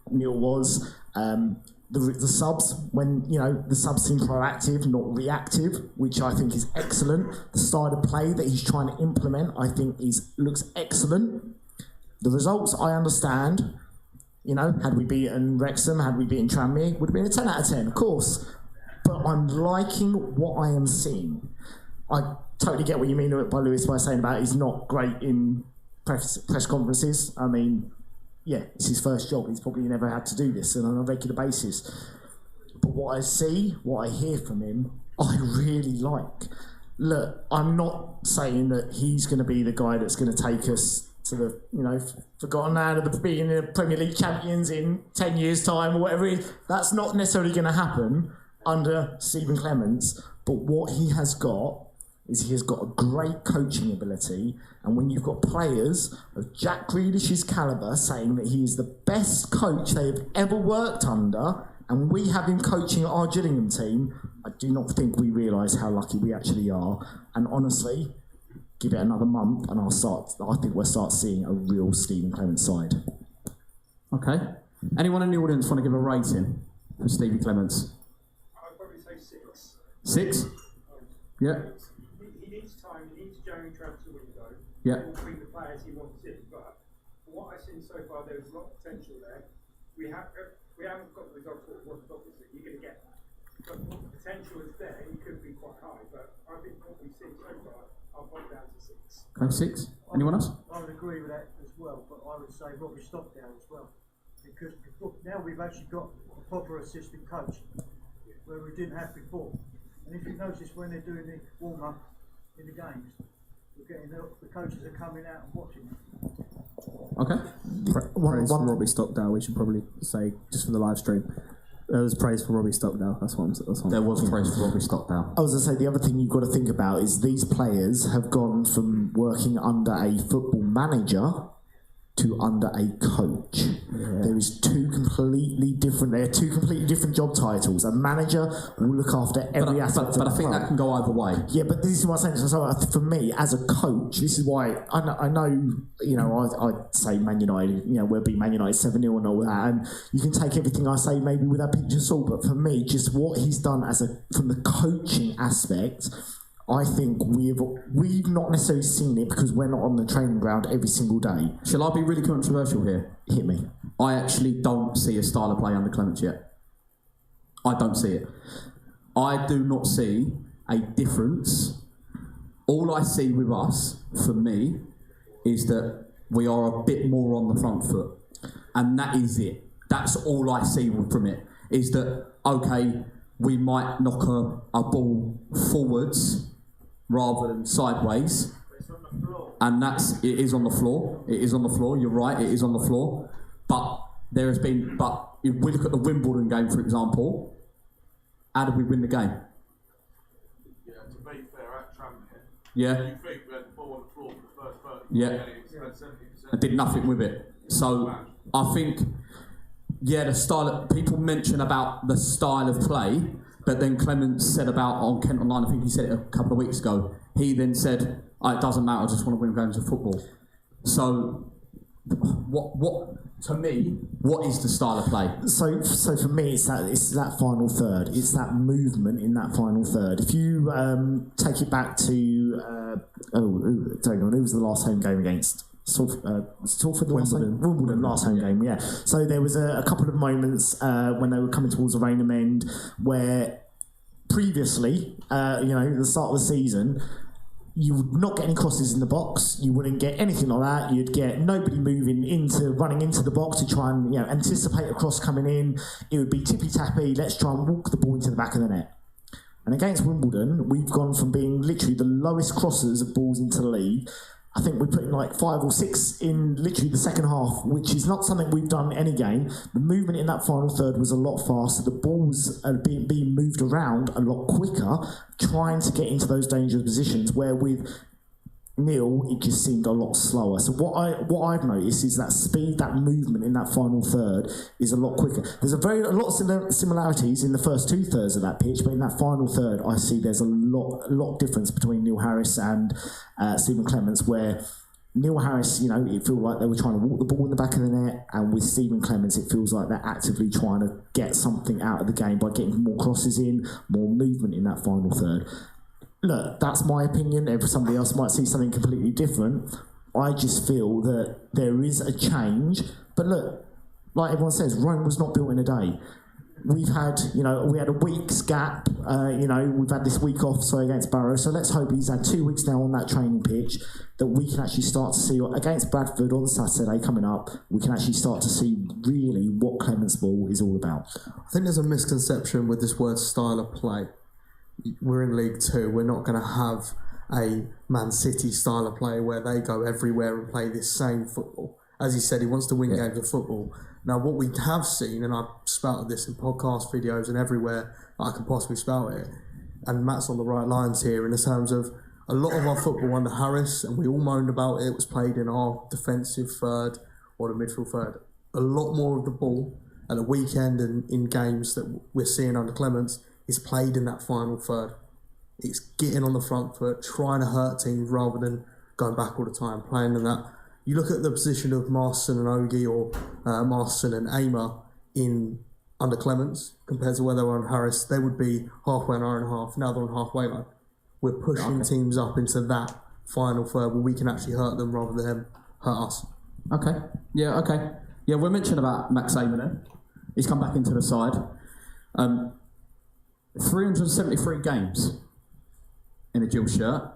Neil was. The subs, when you know the subs seem proactive, not reactive, which I think is excellent. The style of play that he's trying to implement, I think, looks excellent. The results, I understand. You know, had we beaten Wrexham, had we beaten Tranmere, would have been a 10 out of 10, of course. But I'm liking what I am seeing. I totally get what you mean by Lewis by saying about he's not great in press conferences. I mean, yeah, it's his first job. He's probably never had to do this on a regular basis. But what I see, what I hear from him, I really like. Look, I'm not saying that he's going to be the guy that's going to take us to the, you know, forgotten out of the being the Premier League champions in 10 years' time or whatever it is. That's not necessarily going to happen under Stephen Clements. But what he has got is he has got a great coaching ability, and when you've got players of Jack Grealish's calibre saying that he is the best coach they have ever worked under, and we have him coaching our Gillingham team, I do not think we realise how lucky we actually are. And honestly, give it another month and I think we'll start seeing a real Stephen Clements side. Okay. Anyone in the audience want to give a rating for Stevie Clements? I'd probably say 6. 6? Yeah. He needs time into January transfer window. Yeah. He will bring the players he wants in. But from what I've seen so far, there's a lot of potential there. We haven't got the results what obviously you're going to get. But the potential is there. It could be quite high. But I think what we've seen so far, I'll put it down to 6. Okay, 6. Anyone else? I would agree with that as well, but I would say Robbie Stockdale as well. Because now we've actually got a proper assistant coach, where we didn't have before. And if you notice when they're doing the warm-up in the games, we're getting the coaches are coming out and watching. Okay. Praise for Robbie Stockdale, we should probably say, just for the live stream. There was praise for Robbie Stockdale. That's what There was praise for Robbie Stockdale. I was going to say, the other thing you've got to think about is these players have gone from working under a football manager to under a coach. Yeah. There is two completely different job titles. A manager will look after every aspect but of I think the that can go either way. Yeah, but this is what I'm saying. So for me, as a coach, this is why I know I say Man United, we'll beat Man United 7-0 and all that, and you can take everything I say maybe with a pinch of salt, but for me, just what he's done from the coaching aspect, I think we've not necessarily seen it because we're not on the training ground every single day. Shall I be really controversial here? Hit me. I actually don't see a style of play under Clements yet. I don't see it. I do not see a difference. All I see with us, for me, is that we are a bit more on the front foot. And that is it. That's all I see from it. Is that, okay, we might knock a ball forwards rather than sideways. And it is on the floor. It is on the floor. You're right. It is on the floor. But if we look at the Wimbledon game, for example, how did we win the game? Yeah, to be fair, at Tranmere, Yeah. you think we had the ball on the floor for the first 30 Yeah. minutes, 70%. And did nothing with it. So I think, the style. People mention about the style of play, but then Clements said about on Kent Online, I think he said it a couple of weeks ago. He then said, "It doesn't matter. I just want to win games of football." So, what to me, what is the style of play? So for me, it's that final third. It's that movement in that final third. If you take it back to who was the last home game against? Salford, Wimbledon, last home game, yeah. So there was a couple of moments when they were coming towards the Rainham end where previously, the start of the season, you would not get any crosses in the box. You wouldn't get anything like that. You'd get nobody running into the box to try and anticipate a cross coming in. It would be tippy tappy. Let's try and walk the ball into the back of the net. And against Wimbledon, we've gone from being literally the lowest crossers of balls into the league. I think we put in like 5 or 6 in literally the second half, which is not something we've done any game. The movement in that final third was a lot faster. The balls are being moved around a lot quicker, trying to get into those dangerous positions, where with Neil, it just seemed a lot slower. So what I've noticed is that speed, that movement in that final third is a lot quicker. There's a lot of similarities in the first 2 thirds of that pitch, but in that final third, I see there's a lot difference between Neil Harris and Stephen Clements, where Neil Harris, it feels like they were trying to walk the ball in the back of the net, and with Stephen Clements, it feels like they're actively trying to get something out of the game by getting more crosses in, more movement in that final third. Look, that's my opinion. Somebody else might see something completely different. I just feel that there is a change. But look, like everyone says, Rome was not built in a day. We've had, we had a week's gap. We've had this week off, against Barrow. So let's hope he's had 2 weeks now on that training pitch, that we can actually start to see, against Bradford on Saturday coming up, we can actually start to see really what Clements Ball is all about. I think there's a misconception with this word style of play. We're in League 2. We're not going to have a Man City style of play where they go everywhere and play this same football. As he said, he wants to win games of football. Now, what we have seen, and I've spouted this in podcast videos and everywhere I can possibly spout it, and Matt's on the right lines here in the terms of a lot of our football under Harris, and we all moaned about it, was played in our defensive third or the midfield third. A lot more of the ball at the weekend and in games that we're seeing under Clements is played in that final third. It's getting on the front foot, trying to hurt teams rather than going back all the time, playing in that. You look at the position of Marston and Ogie, or Marston and Aimer in under Clements compared to where they were on Harris, they would be halfway an hour and a half. Now they're on halfway line. we're pushing teams up into that final third where we can actually hurt them rather than them hurt us. Okay. Yeah, okay. Yeah, we're mentioning about Max Eamer then. He's come back into the side. 373 games in a Gill shirt.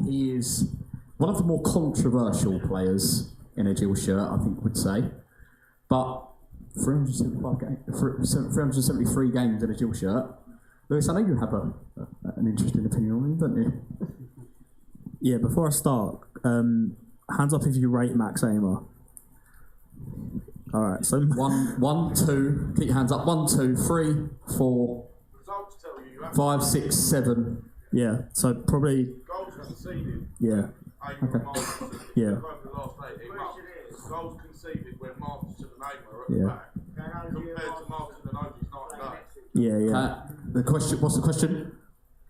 He is one of the more controversial players in a Gill shirt, I think we'd say. But 373 games in a Gill shirt. Lewis, I know you have an interesting opinion on him, don't you? Yeah, before I start, hands up if you rate Max Eamer. Alright, so... One, two, keep your hands up. 1, 2, 3, 4, 5, 6, 7. Yeah, so probably... Goals conceded. Yeah. Okay. Yeah. Goals conceded when Masterson and Eamer are at the back. Compared to Masterson and Ogi's not enough. Yeah. What's the question?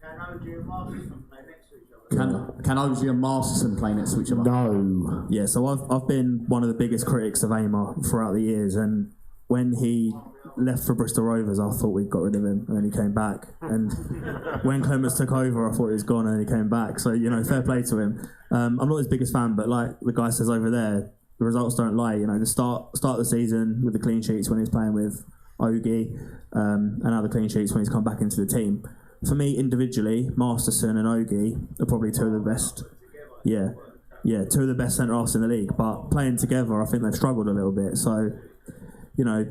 Can OG and Masterson play next to each other? Can OG and Masterson play next to each other? No. Yeah, so I've been one of the biggest critics of Eamer throughout the years, and when he left for Bristol Rovers, I thought we'd got rid of him, and then he came back. And when Clemens took over, I thought he was gone, and then he came back. So, fair play to him. I'm not his biggest fan, but like the guy says over there, the results don't lie. The start of the season with the clean sheets when he was playing with Ogie, and now the clean sheets when he's come back into the team. For me, individually, Masterson and Ogie are probably two of the best. Yeah, two of the best centre-halves in the league. But playing together, I think they've struggled a little bit. So,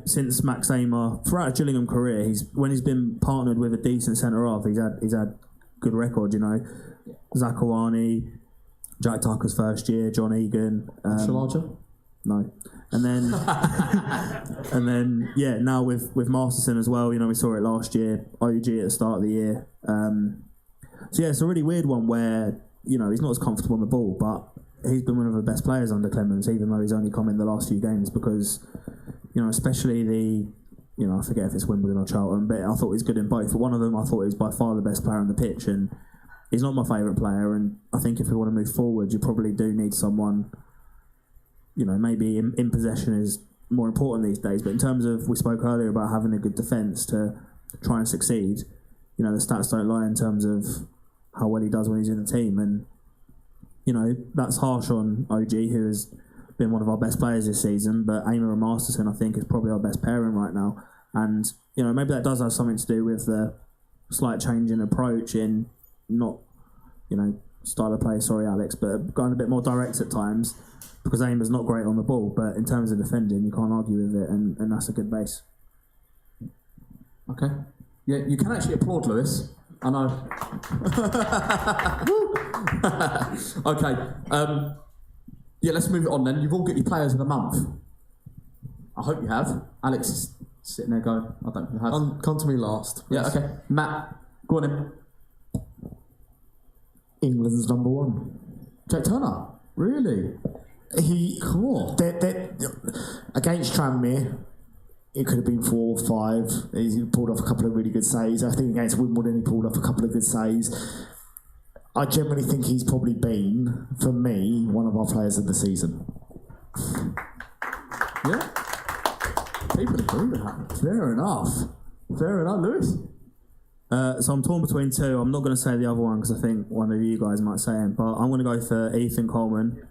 since Max Eamer, throughout his Gillingham career, when he's been partnered with a decent centre-half, he's had good record. Zakawani, Jack Tucker's first year, John Egan. Shalaja? No. And then, now with Masterson as well, we saw it last year, OG at the start of the year. So it's a really weird one where, he's not as comfortable on the ball, but he's been one of the best players under Clemens, even though he's only come in the last few games, because, especially I forget if it's Wimbledon or Charlton, but I thought he was good in both. But one of them, I thought he was by far the best player on the pitch, and he's not my favourite player, and I think if we want to move forward, you probably do need someone, maybe in possession is more important these days, but in terms of, we spoke earlier about having a good defence to try and succeed, the stats don't lie in terms of how well he does when he's in the team, and, that's harsh on OG, who has been one of our best players this season, but Eamer and Masterson, I think, is probably our best pairing right now, and, maybe that does have something to do with the slight change in approach in not, style of play, sorry Alex, but going a bit more direct at times, because Eamer's not great on the ball, but in terms of defending, you can't argue with it, and that's a good base. Okay. Yeah, you can actually applaud Lewis. I know. Okay. Let's move it on then. You've all got your players of the month. I hope you have. Alex is sitting there going, I don't know how. Come to me last. Yeah, okay. Matt, go on in. England's number one. Jack Turner. Really? Cool. Against Tranmere, it could have been 4 or 5. He pulled off a couple of really good saves. I think against Wimbledon, he pulled off a couple of good saves. I generally think he's probably been, for me, one of our players of the season. Yeah. People agree with that. Fair enough, Lewis. So I'm torn between two. I'm not going to say the other one because I think one of you guys might say him, but I'm going to go for Ethan Coleman.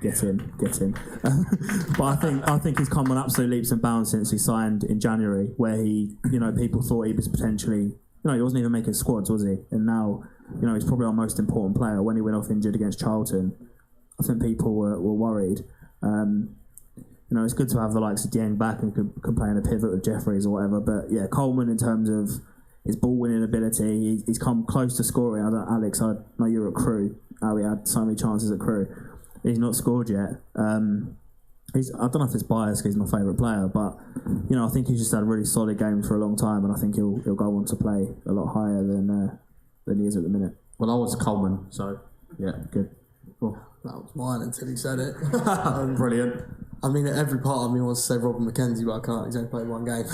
Get in. But I think he's come on absolute leaps and bounds since he signed in January, where he, people thought he was potentially, he wasn't even making squads, was he? And now, he's probably our most important player. When he went off injured against Charlton, I think people were worried. It's good to have the likes of Dieng back and can play in a pivot with Jeffries or whatever. But yeah, Coleman, in terms of his ball winning ability, he's come close to scoring. Alex, I know you were at Crewe. We had so many chances at Crewe. He's not scored yet. I don't know if it's biased because he's my favourite player, but I think he's just had a really solid game for a long time, and I think he'll go on to play a lot higher than he is at the minute. Well, I was Coleman, so yeah, good. Cool. That was mine until he said it. Brilliant. I mean, every part of me wants to say Robin McKenzie, but I can't. He's only played one game.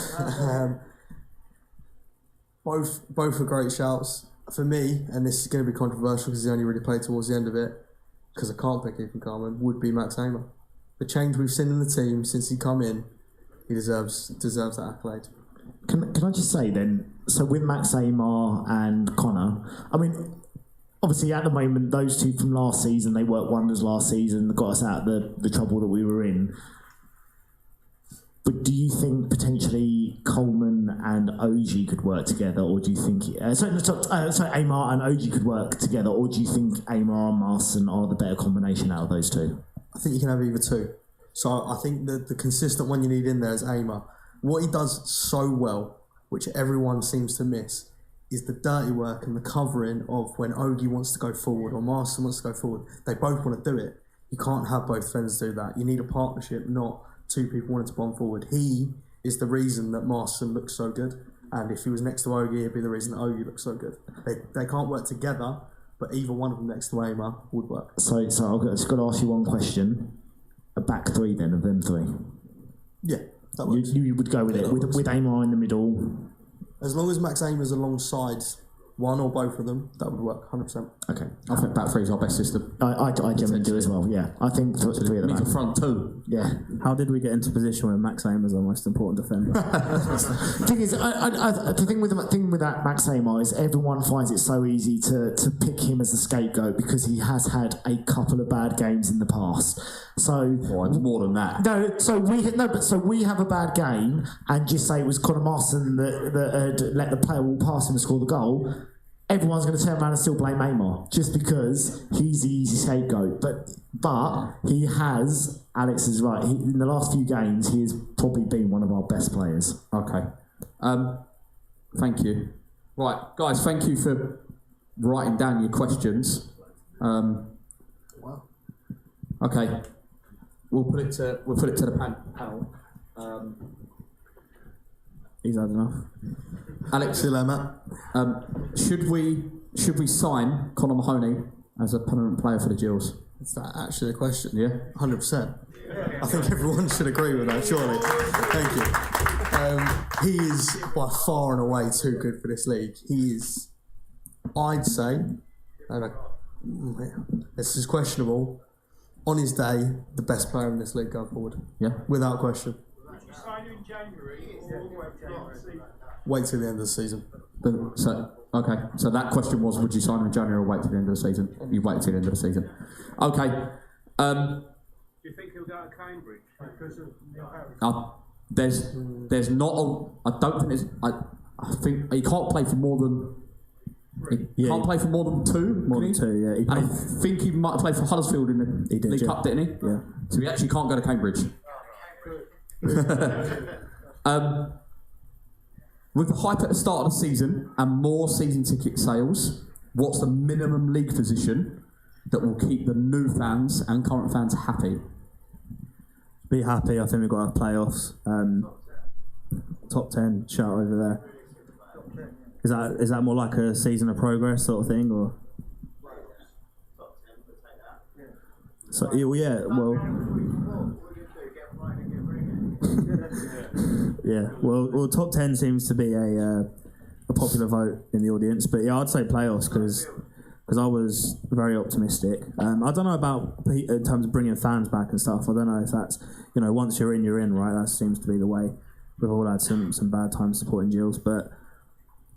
Both are great shouts for me, and this is going to be controversial because he only really played towards the end of it. Because I can't pick Ethan Coleman, would be Max Eamer. The change we've seen in the team since he come in, he deserves that accolade. Can I just say then, so with Max Amar and Connor, I mean, obviously at the moment those two from last season, they worked wonders last season, got us out of the trouble that we were in. But do you think potentially Coleman and OG could work together, or do you think Amar and OG could work together, or do you think Amar and Marston are the better combination out of those two? I think you can have either two. So I think the consistent one you need in there is Amar. What he does so well, which everyone seems to miss, is the dirty work and the covering of when Ogie wants to go forward or Marston wants to go forward. They both want to do it. You can't have both friends do that. You need a partnership, not two people wanting to bomb forward. He is the reason that Marston looks so good, and if he was next to Ogie, it'd be the reason that Ogie looks so good. They can't work together, but either one of them next to Amar would work. So I've just got to ask you one question. A back three then of them three. Yeah, that works. You would go with it with Amar in the middle. As long as Max Amar's alongside one or both of them, that would work 100%. Okay. I think back three is our best system. I generally do as well, yeah. I think three at the back. Front two. Yeah. How did we get into position where Max Amar is our most important defender? The thing is, the thing with that Max Amar is everyone finds it so easy to pick him as the scapegoat because he has had a couple of bad games in the past. So it's more than that. So we have a bad game and just say it was Conor Marston that had let the player walk past him and score the goal. Everyone's going to turn around and still blame Amar just because he's the easy scapegoat. But he has, Alex is right, in the last few games he has probably been one of our best players. Okay. Thank you. Right, guys, thank you for writing down your questions. Okay. We'll put it to the panel. He's had enough. Alex, See you later, Matt. should we sign Conor Mahoney as a permanent player for the Gills? Is that actually a question? Yeah. 100%. I think everyone should agree with that, surely. Thank you. He is by far and away too good for this league. He is, I'd say, and this is questionable, on his day, the best player in this league going forward. Yeah. Without question. You sign in January or wait till the end of the season? Wait till the end of the season. So that question was, would you sign him in January or wait till the end of the season? You wait till the end of the season. Okay. Do you think he'll go to Cambridge? Because of Neil Harris? There's not a, I don't think there's, I think he can't play for more than, can't play for more than two. More than two, yeah. And I think he might have played for Huddersfield in the League Cup, didn't he? Yeah. So he actually can't go to Cambridge. With the hype at the start of the season and more season ticket sales, what's the minimum league position that will keep the new fans and current fans happy? Be happy. I think we've got to have playoffs. Top 10, shout over there. Is that more like a season of progress sort of thing, or? So yeah, well. Yeah, well, top 10 seems to be a popular vote in the audience, but yeah, I'd say playoffs because I was very optimistic. I don't know about in terms of bringing fans back and stuff. I don't know if that's, once you're in, right? That seems to be the way. We've all had some bad times supporting Gills, but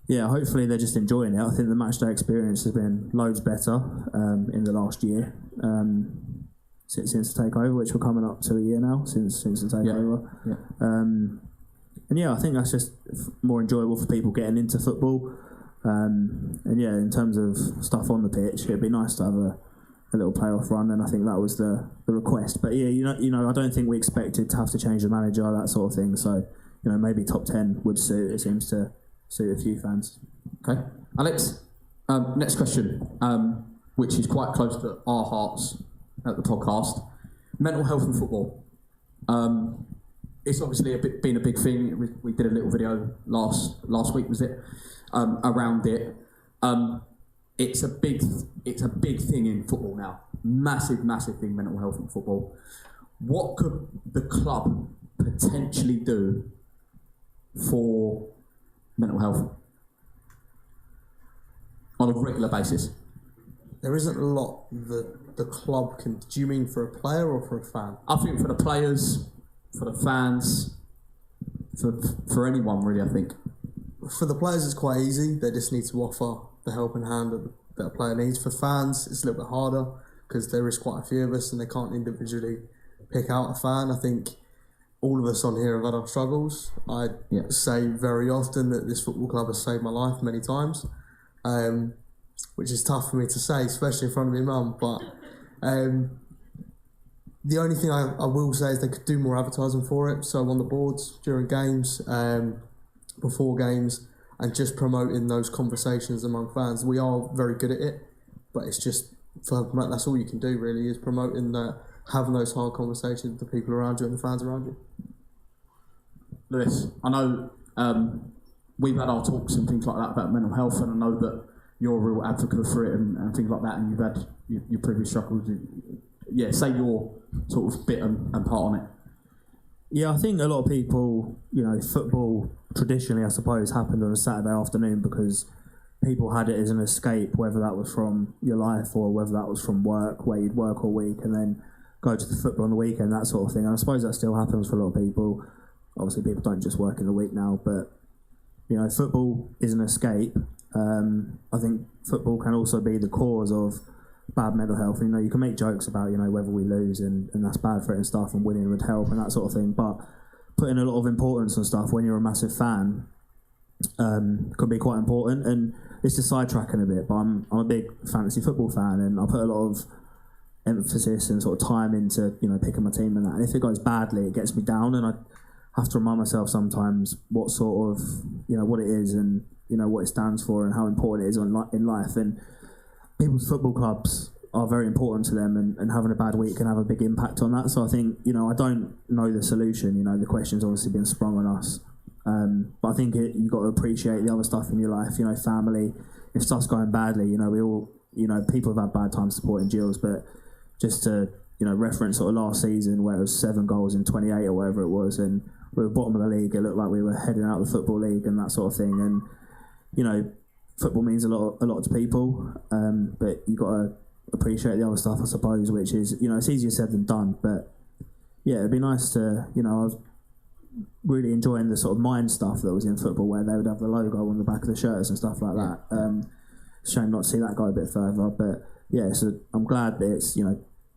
yeah, hopefully they're just enjoying it. I think the matchday experience has been loads better in the last year. Since the takeover, which we're coming up to a year now since the takeover. Yeah. And yeah, I think that's just more enjoyable for people getting into football. And yeah, in terms of stuff on the pitch, it'd be nice to have a little playoff run, and I think that was the request. But yeah, I don't think we expected to have to change the manager, that sort of thing. So maybe top 10 would suit. It seems to suit a few fans. Okay, Alex. Next question, which is quite close to our hearts at the podcast: mental health in football. It's obviously been a big thing. We did a little video last week, was it? Around it. It's a big thing in football now. Massive thing, mental health in football. What could the club potentially do for mental health on a regular basis? There isn't a lot that the club can. Do you mean for a player or for a fan? I think for the players, for the fans, for anyone really, I think. for the players, it's quite easy. They just need to offer the helping hand that a player needs. For fans, it's a little bit harder because there is quite a few of us and they can't individually pick out a fan. I think all of us on here have had our struggles. I say very often that this football club has saved my life many times, which is tough for me to say, especially in front of my mum. But the only thing I will say is they could do more advertising for it. So on the boards during games, before games, and just promoting those conversations among fans. We are very good at it, but it's just that's all you can do really, is promoting that, having those hard conversations with the people around you and the fans around you. Lewis, I know we've had our talks and things like that about mental health, and I know that you're a real advocate for it and things like that, and you've had your previous struggles. Yeah, say your sort of bit and part on it. Yeah, I think a lot of people, football traditionally, I suppose, happened on a Saturday afternoon because people had it as an escape, whether that was from your life or whether that was from work, where you'd work all week and then go to the football on the weekend, that sort of thing. And I suppose that still happens for a lot of people. Obviously, people don't just work in the week now, but, football is an escape. I think football can also be the cause of bad mental health. You can make jokes about, whether we lose and that's bad for it and stuff, and winning would help and that sort of thing. But putting a lot of importance on stuff when you're a massive fan could be quite important. And it's just sidetracking a bit, but I'm a big fantasy football fan, and I put a lot of emphasis and sort of time into, picking my team and that. And if it goes badly, it gets me down, and I have to remind myself sometimes what sort of, what it is and, what it stands for and how important it is in life. And people's football clubs are very important to them, and having a bad week can have a big impact on that. So I think, I don't know the solution. The question's obviously been sprung on us. But I think you've got to appreciate the other stuff in your life, family. If stuff's going badly, we all, people have had bad times supporting Gills, but just to, reference sort of last season where it was 7 goals in 28 or whatever it was, and we were bottom of the league, it looked like we were heading out of the Football League and that sort of thing. And, football means a lot to people, but you've got to appreciate the other stuff, I suppose, which is, it's easier said than done. But yeah, it'd be nice to, I was really enjoying the sort of mind stuff that was in football, where they would have the logo on the back of the shirts and stuff like that. Shame not to see that go a bit further, but yeah, so I'm glad that it's,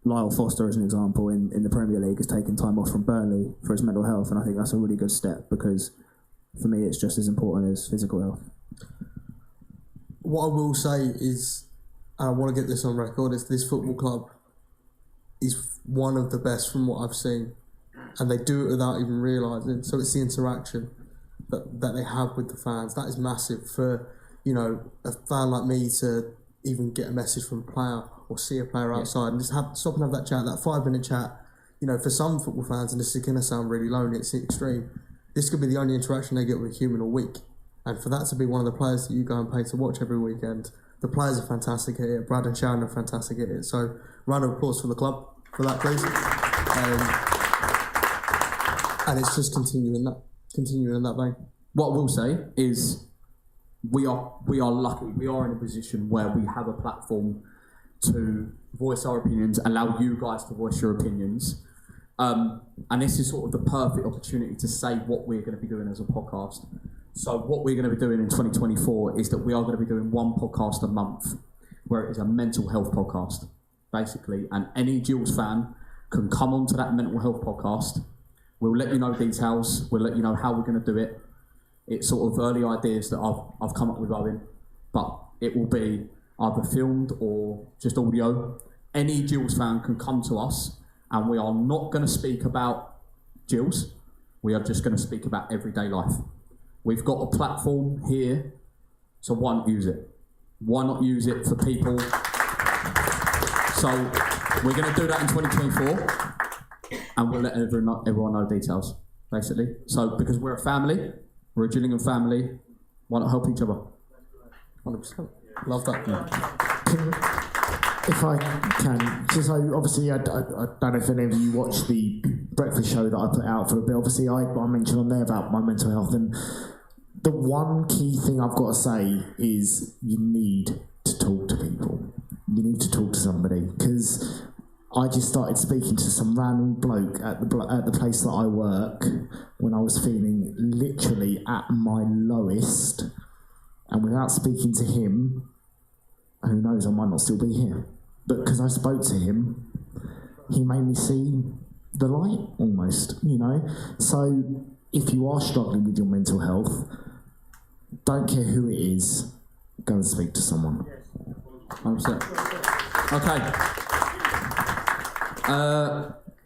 Lyle Foster, as an example, in the Premier League, has taken time off from Burnley for his mental health, and I think that's a really good step, because for me it's just as important as physical health. What I will say is, and I want to get this on record, is this football club is one of the best from what I've seen, and they do it without even realising. So it's the interaction that they have with the fans. That is massive for, a fan like me to even get a message from a player or see a player outside and just stop and have that chat, that 5-minute chat. For some football fans, and this is going to sound really lonely, it's extreme, this could be the only interaction they get with a human all week. And for that to be one of the players that you go and pay to watch every weekend, the players are fantastic at it. Brad and Sharon are fantastic at it. So, round of applause for the club for that, please. And it's just continuing in that vein. What I will say is, we are lucky. We are in a position where we have a platform to voice our opinions, allow you guys to voice your opinions. And this is sort of the perfect opportunity to say what we're going to be doing as a podcast. So what we're going to be doing in 2024 is that we are going to be doing one podcast a month, where it is a mental health podcast, basically. And any Gills fan can come onto that mental health podcast. We'll let you know details. We'll let you know how we're going to do it. It's sort of early ideas that I've come up with, Owen, but it will be either filmed or just audio. Any Gills fan can come to us, and we are not going to speak about Gills. We are just going to speak about everyday life. We've got a platform here, so why not use it? Why not use it for people? So we're going to do that in 2024, and we'll let everyone know details, basically. So because we're a family, we're a Gillingham family, why not help each other? 100%. Love that. If I can, so obviously I don't know if any of you watched the breakfast show that I put out for a bit. Obviously I mentioned on there about my mental health, and the one key thing I've got to say is you need to talk to people. You need to talk to somebody, because I just started speaking to some random bloke at the place that I work when I was feeling literally at my lowest, and without speaking to him, who knows, I might not still be here. But because I spoke to him, he made me see the light, almost, you know. So if you are struggling with your mental health, don't care who it is, go and speak to someone. 100%. Okay.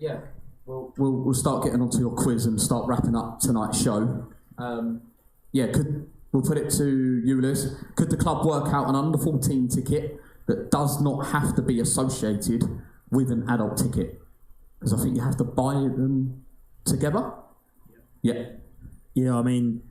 Yeah. We'll start getting onto your quiz and start wrapping up tonight's show. We'll put it to you, Liz. Could the club work out an under 14 ticket that does not have to be associated with an adult ticket? Because I think you have to buy them together. Yeah. Yeah, I mean,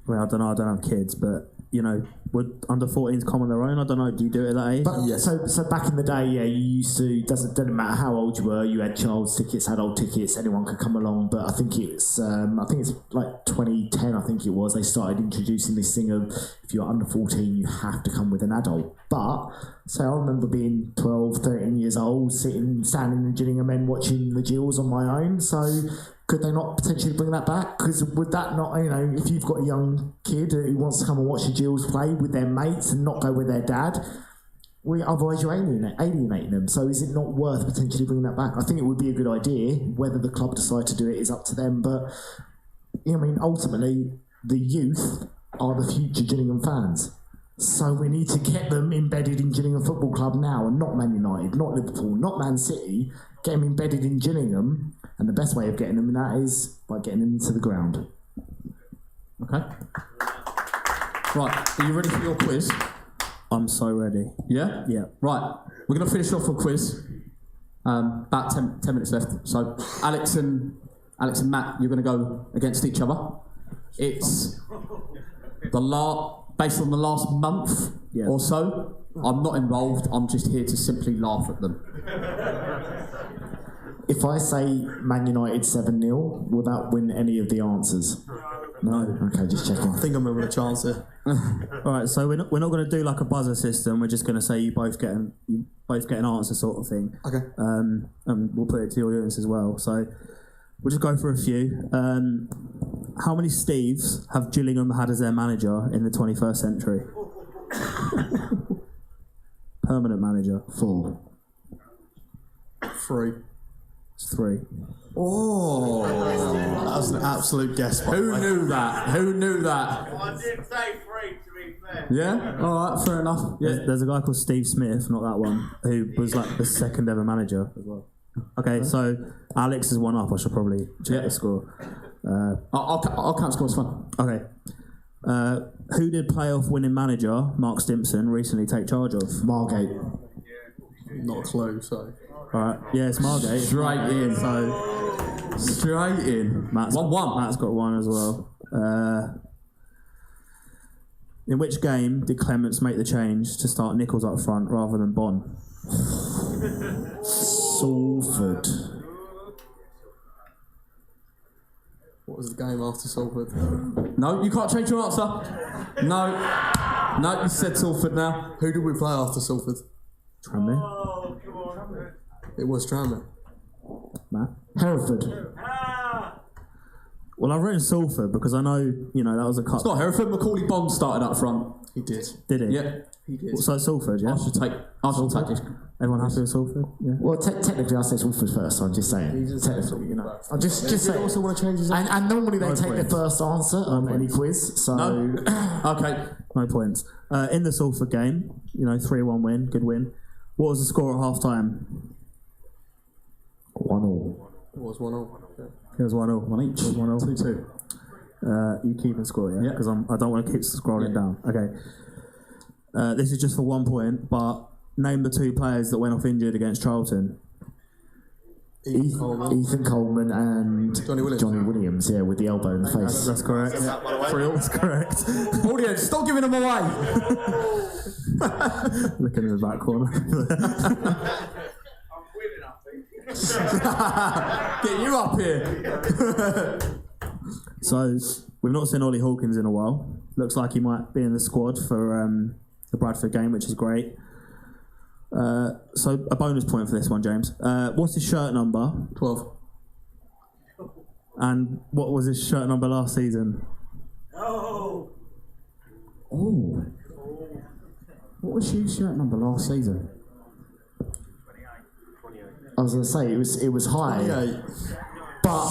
well, I don't know. I don't have kids, but you know, would under 14s come on their own? I don't know. Do you do it at that age? But, yes. So back in the day, yeah, you used to. Doesn't matter how old you were. You had child's tickets, adult tickets. Anyone could come along. But I think it's like 2010. I think it was. They started introducing this thing of if you're under 14, you have to come with an adult. But so I remember being 12, 13 years old, standing in Gillingham End watching the Gills on my own. So could they not potentially bring that back? Because would that not, you know, if you've got a young kid who wants to come and watch the Gills play with their mates and not go with their dad, otherwise you're alienating them. So is it not worth potentially bringing that back? I think it would be a good idea. Whether the club decide to do it is up to them. But, you know, I mean, ultimately, the youth are the future Gillingham fans. So we need to get them embedded in Gillingham Football Club now, and not Man United, not Liverpool, not Man City. Get them embedded in Gillingham, and the best way of getting them in that is by getting them into the ground. Okay. Right, are you ready for your quiz? I'm so ready. Yeah? Yeah. Right, we're going to finish off a quiz. About 10 minutes left. So Alex and Matt, you're going to go against each other. It's based on the last month or so. I'm not involved, I'm just here to simply laugh at them. If I say Man United 7-0, will that win any of the answers? No? Okay, just checking. I think I'm having a chance here. Alright, so we're not going to do like a buzzer system, we're just going to say you both get an answer sort of thing. Okay. And we'll put it to the audience as well. So we'll just go for a few. How many Steves have Gillingham had as their manager in the 21st century? Permanent manager. 4. 3. It's 3. Oh, that was an absolute guess. Who knew that? Who knew that? Well, I did say 3 to be fair. Yeah? Alright, fair enough. Yeah. There's a guy called Steve Smith, not that one, who was like the second ever manager as well. Okay, so Alex is 1 up. I should probably check the score. I'll count scores, fine. Okay. Who did playoff winning manager Mark Stimpson recently take charge of? Margate. Not a clue, so. Alright, yeah, it's Margate. Straight in. So, straight in. Matt's 1-1. Matt's got 1 as well. In which game did Clements make the change to start Nichols up front rather than Bon? Salford. What was the game after Salford? No, you can't change your answer. No, you said Salford now. Who did we play after Salford? Tranmere. Oh, come on. It was Tranmere. Matt? Hereford. Well, I've written Salford because I know, you know, that was a cut. It's not Hereford. Macaulay Bond started up front. He did. Did he? Yeah. He did. So Salford, yeah? I should take this. Everyone happy with Salford? Yeah. Well, technically I said Salford first, so I'm just saying. Technically, you know. I'm just saying. Also want to change his And normally they take points. the first answer on any quiz, so... No. Okay. No points. In the Salford game, you know, 3-1 win, good win. What was the score at half time? 1-1. It was 1-0. Yeah. It was 1-0. 1 each. It was 1-0. 2-2. You keep the score, yeah? Yeah. Because I don't want to keep scrolling down. Okay. This is just for 1 point, but name the 2 players that went off injured against Charlton. Ethan Coleman and Johnny Williams, yeah, with the elbow in the face. That's correct. That's correct. Audience, stop giving them away. Looking in the back corner. I'm winning, I think. Get you up here. So, we've not seen Ollie Hawkins in a while. Looks like he might be in the squad for the Bradford game, which is great. So a bonus point for this one, James. What's his shirt number? 12. And what was his shirt number last season? Oh! Oh. What was his shirt number last season? 28. I was going to say it was high. 28. But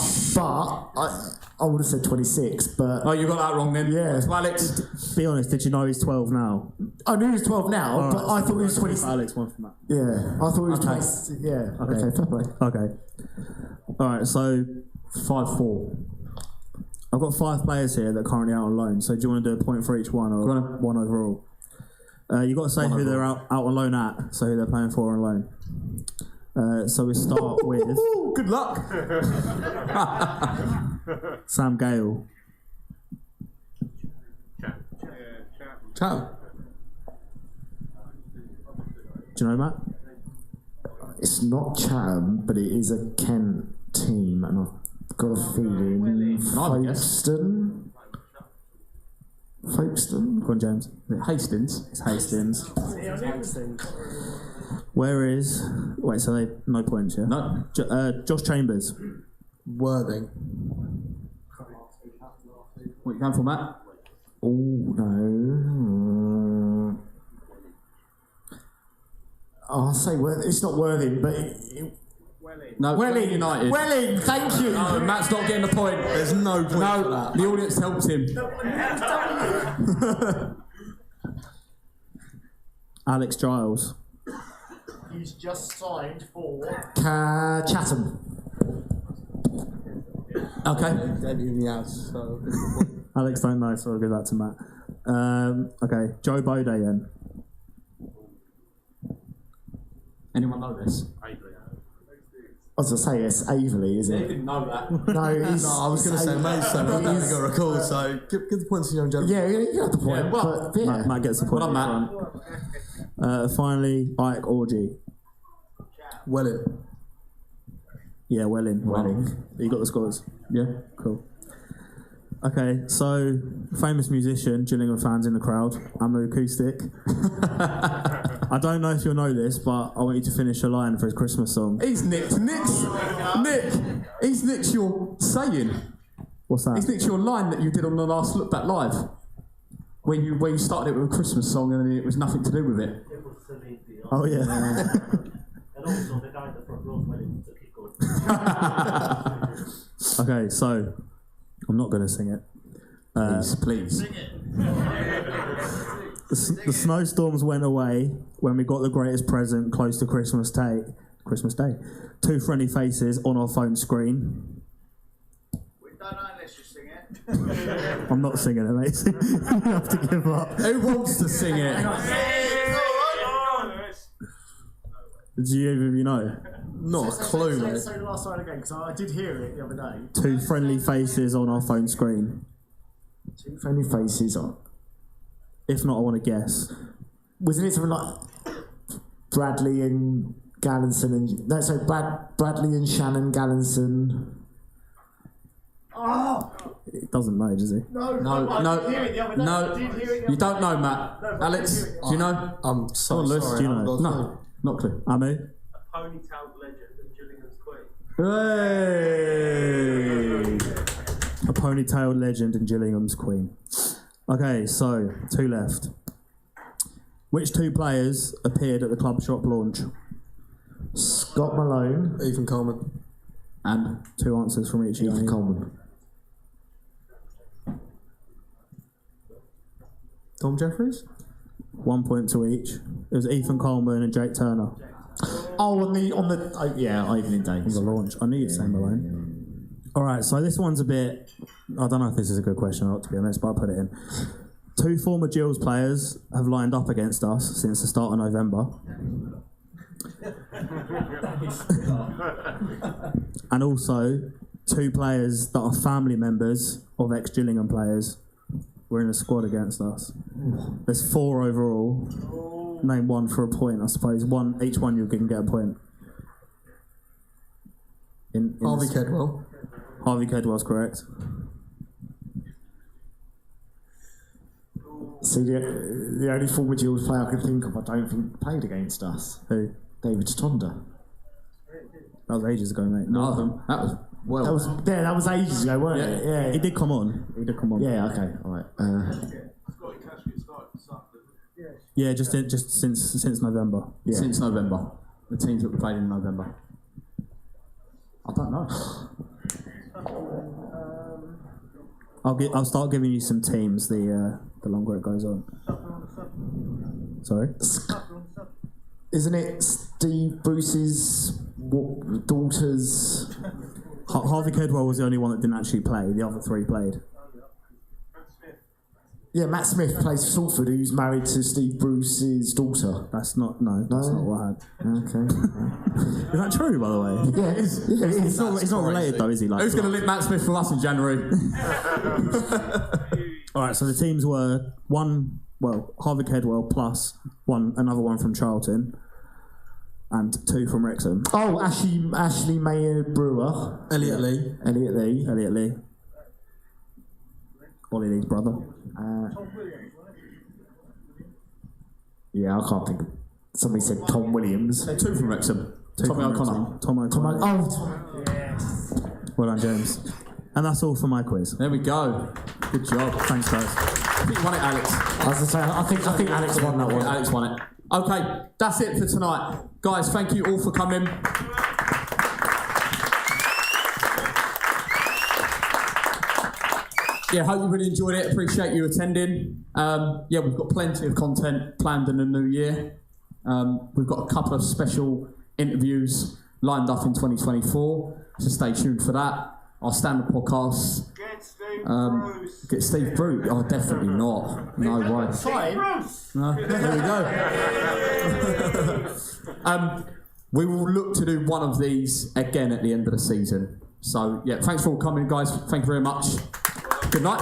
I would have said 26, but... Oh, you got that wrong then. Yeah. So Alex, Be honest, did you know he's 12 now? I knew he was 12 now, All but right, I thought he was 26. Alex, one from that. Yeah, I thought he was Okay. 20. Yeah, okay, fair play. Okay. All right, so 5-4. I've got 5 players here that are currently out on loan. So do you want to do a point for each one, or Go on. one overall? You've got to say who they're out on loan at, so who they're playing for on loan. So we start with good luck. Sam Gale. Chatham. Do you know Matt? It's not Chatham, but it is a Kent team, and I've got a feeling Folkestone. Folkestone? Go on, James. Hastings. It's Hastings. Where is... Wait, so they no points, yeah? No. Josh Chambers. Worthing. What you going for, Matt? Oh, no. I'll say it's not Worthing, but... No. Welling United. Welling, thank you. No, Matt's not getting the point. There's no point for No, that. the audience helped him. Alex Giles. He's just signed for. Chatham. Okay. Debbie has, so. Alex don't know, so I'll give that to Matt. Okay, Joe Bode then. Anyone know this? I was going to say it's Averley, isn't They it? didn't know that. No, it's, No, I was going to say Maidstone, but I don't think I recall, so give the points to young gentleman. Yeah, you got the point. Yeah, well, but, yeah. Matt gets the point. Well done, Matt. Finally, Ike Orgy. Welling. Yeah, Welling. You got the scores? Yeah, cool. Okay, so famous musician, Gillingham fans in the crowd, Amu Acoustic. I don't know if you'll know this, but I want you to finish a line for his Christmas song. He's nicked your saying. What's that? He's nicked your line that you did on the last Look Back Live. Where you started it with a Christmas song and it was nothing to do with it. It was Celine Dion. Oh, yeah. And also the guy in the front row Welling took it good. Okay, so I'm not going to sing it. Please. The snowstorms went away when we got the greatest present close to Christmas Day. 2 friendly faces on our phone screen. We don't know unless you sing it. I'm not singing it, mate. You have to give up. Who wants to sing it? Do you either of you know? Not a clue, mate. Say the last line again, because I did hear it the other day. 2 friendly faces on our phone screen. 2 friendly faces on. If not, I want to guess. Wasn't it something like Bradley and Gallinson and... No, sorry, Bradley and Shannon Gallinson. Oh! It doesn't know, does he? No. You don't know, Matt. Alex, do you know? I'm so Lewis, sorry. do you I haven't know? got a No, clue. not clue. Amu? A ponytailed legend and Gillingham's Queen. Hey! A ponytailed legend and Gillingham's Queen. Okay, so 2 left. Which 2 players appeared at the club shop launch? Scott Malone. Ethan Coleman. And 2 answers from each of Ethan you. Coleman. Tom Jeffries? 1 point to each. It was Ethan Coleman and Jake Turner. Oh, on the yeah, Evening On Days. the launch. I knew you'd say Malone. Alright, so this one's a bit... I don't know if this is a good question or not, to be honest, but I'll put it in. 2 former Gills players have lined up against us since the start of November. And also, 2 players that are family members of ex-Gillingham players were in a squad against us. There's 4 overall. Name 1 for a point, I suppose. Each one you can get a point. Harvey Kedwell. Harvey Kedwell's correct. See, the only former Gills player I can think of, I don't think played against us. Who? David Tonda. That was ages ago, mate. No, that was well. That was ages ago, wasn't it? Yeah. He did come on. Yeah. Okay. All right. Scotty Cash gets started for Sunday. Yeah, just since November. Yeah. Since November. The teams that we played in November. I don't know. I'll start giving you some teams the longer it goes on. Sorry? Isn't it Steve Bruce's daughter's? Harvey Kedwell was the only one that didn't actually play. The other three played. Yeah, Matt Smith plays for Salford, who's married to Steve Bruce's daughter. That's not what I had. Okay. Is that true, by the way? Yeah, it is. Yeah, it is. It's not related though, is he? Like, Who's going to link Matt Smith from us in January? All right, so the teams were Harvey Kedwell plus another one from Charlton, and 2 from Wrexham. Oh, Ashley Mayer Brewer. Elliot Lee. Ollie Lee's brother. Yeah, I can't think. Somebody said Tom Williams. 2 from Wrexham. Tommy O'Connor. Tom O'Connor. Well done, James. And that's all for my quiz. There we go. Good job. Thanks, guys. I think you won it, Alex. I was going to say, I think Alex won that one. Alex won it. Okay, that's it for tonight. Guys, thank you all for coming. Yeah, hope you really enjoyed it. Appreciate you attending. We've got plenty of content planned in the new year. We've got a couple of special interviews lined up in 2024, so stay tuned for that. Our stand-up podcasts. Get Steve Bruce. Oh, definitely not. No way. No, there we go. We will look to do one of these again at the end of the season. So, yeah, thanks for all coming, guys. Thank you very much. Good night.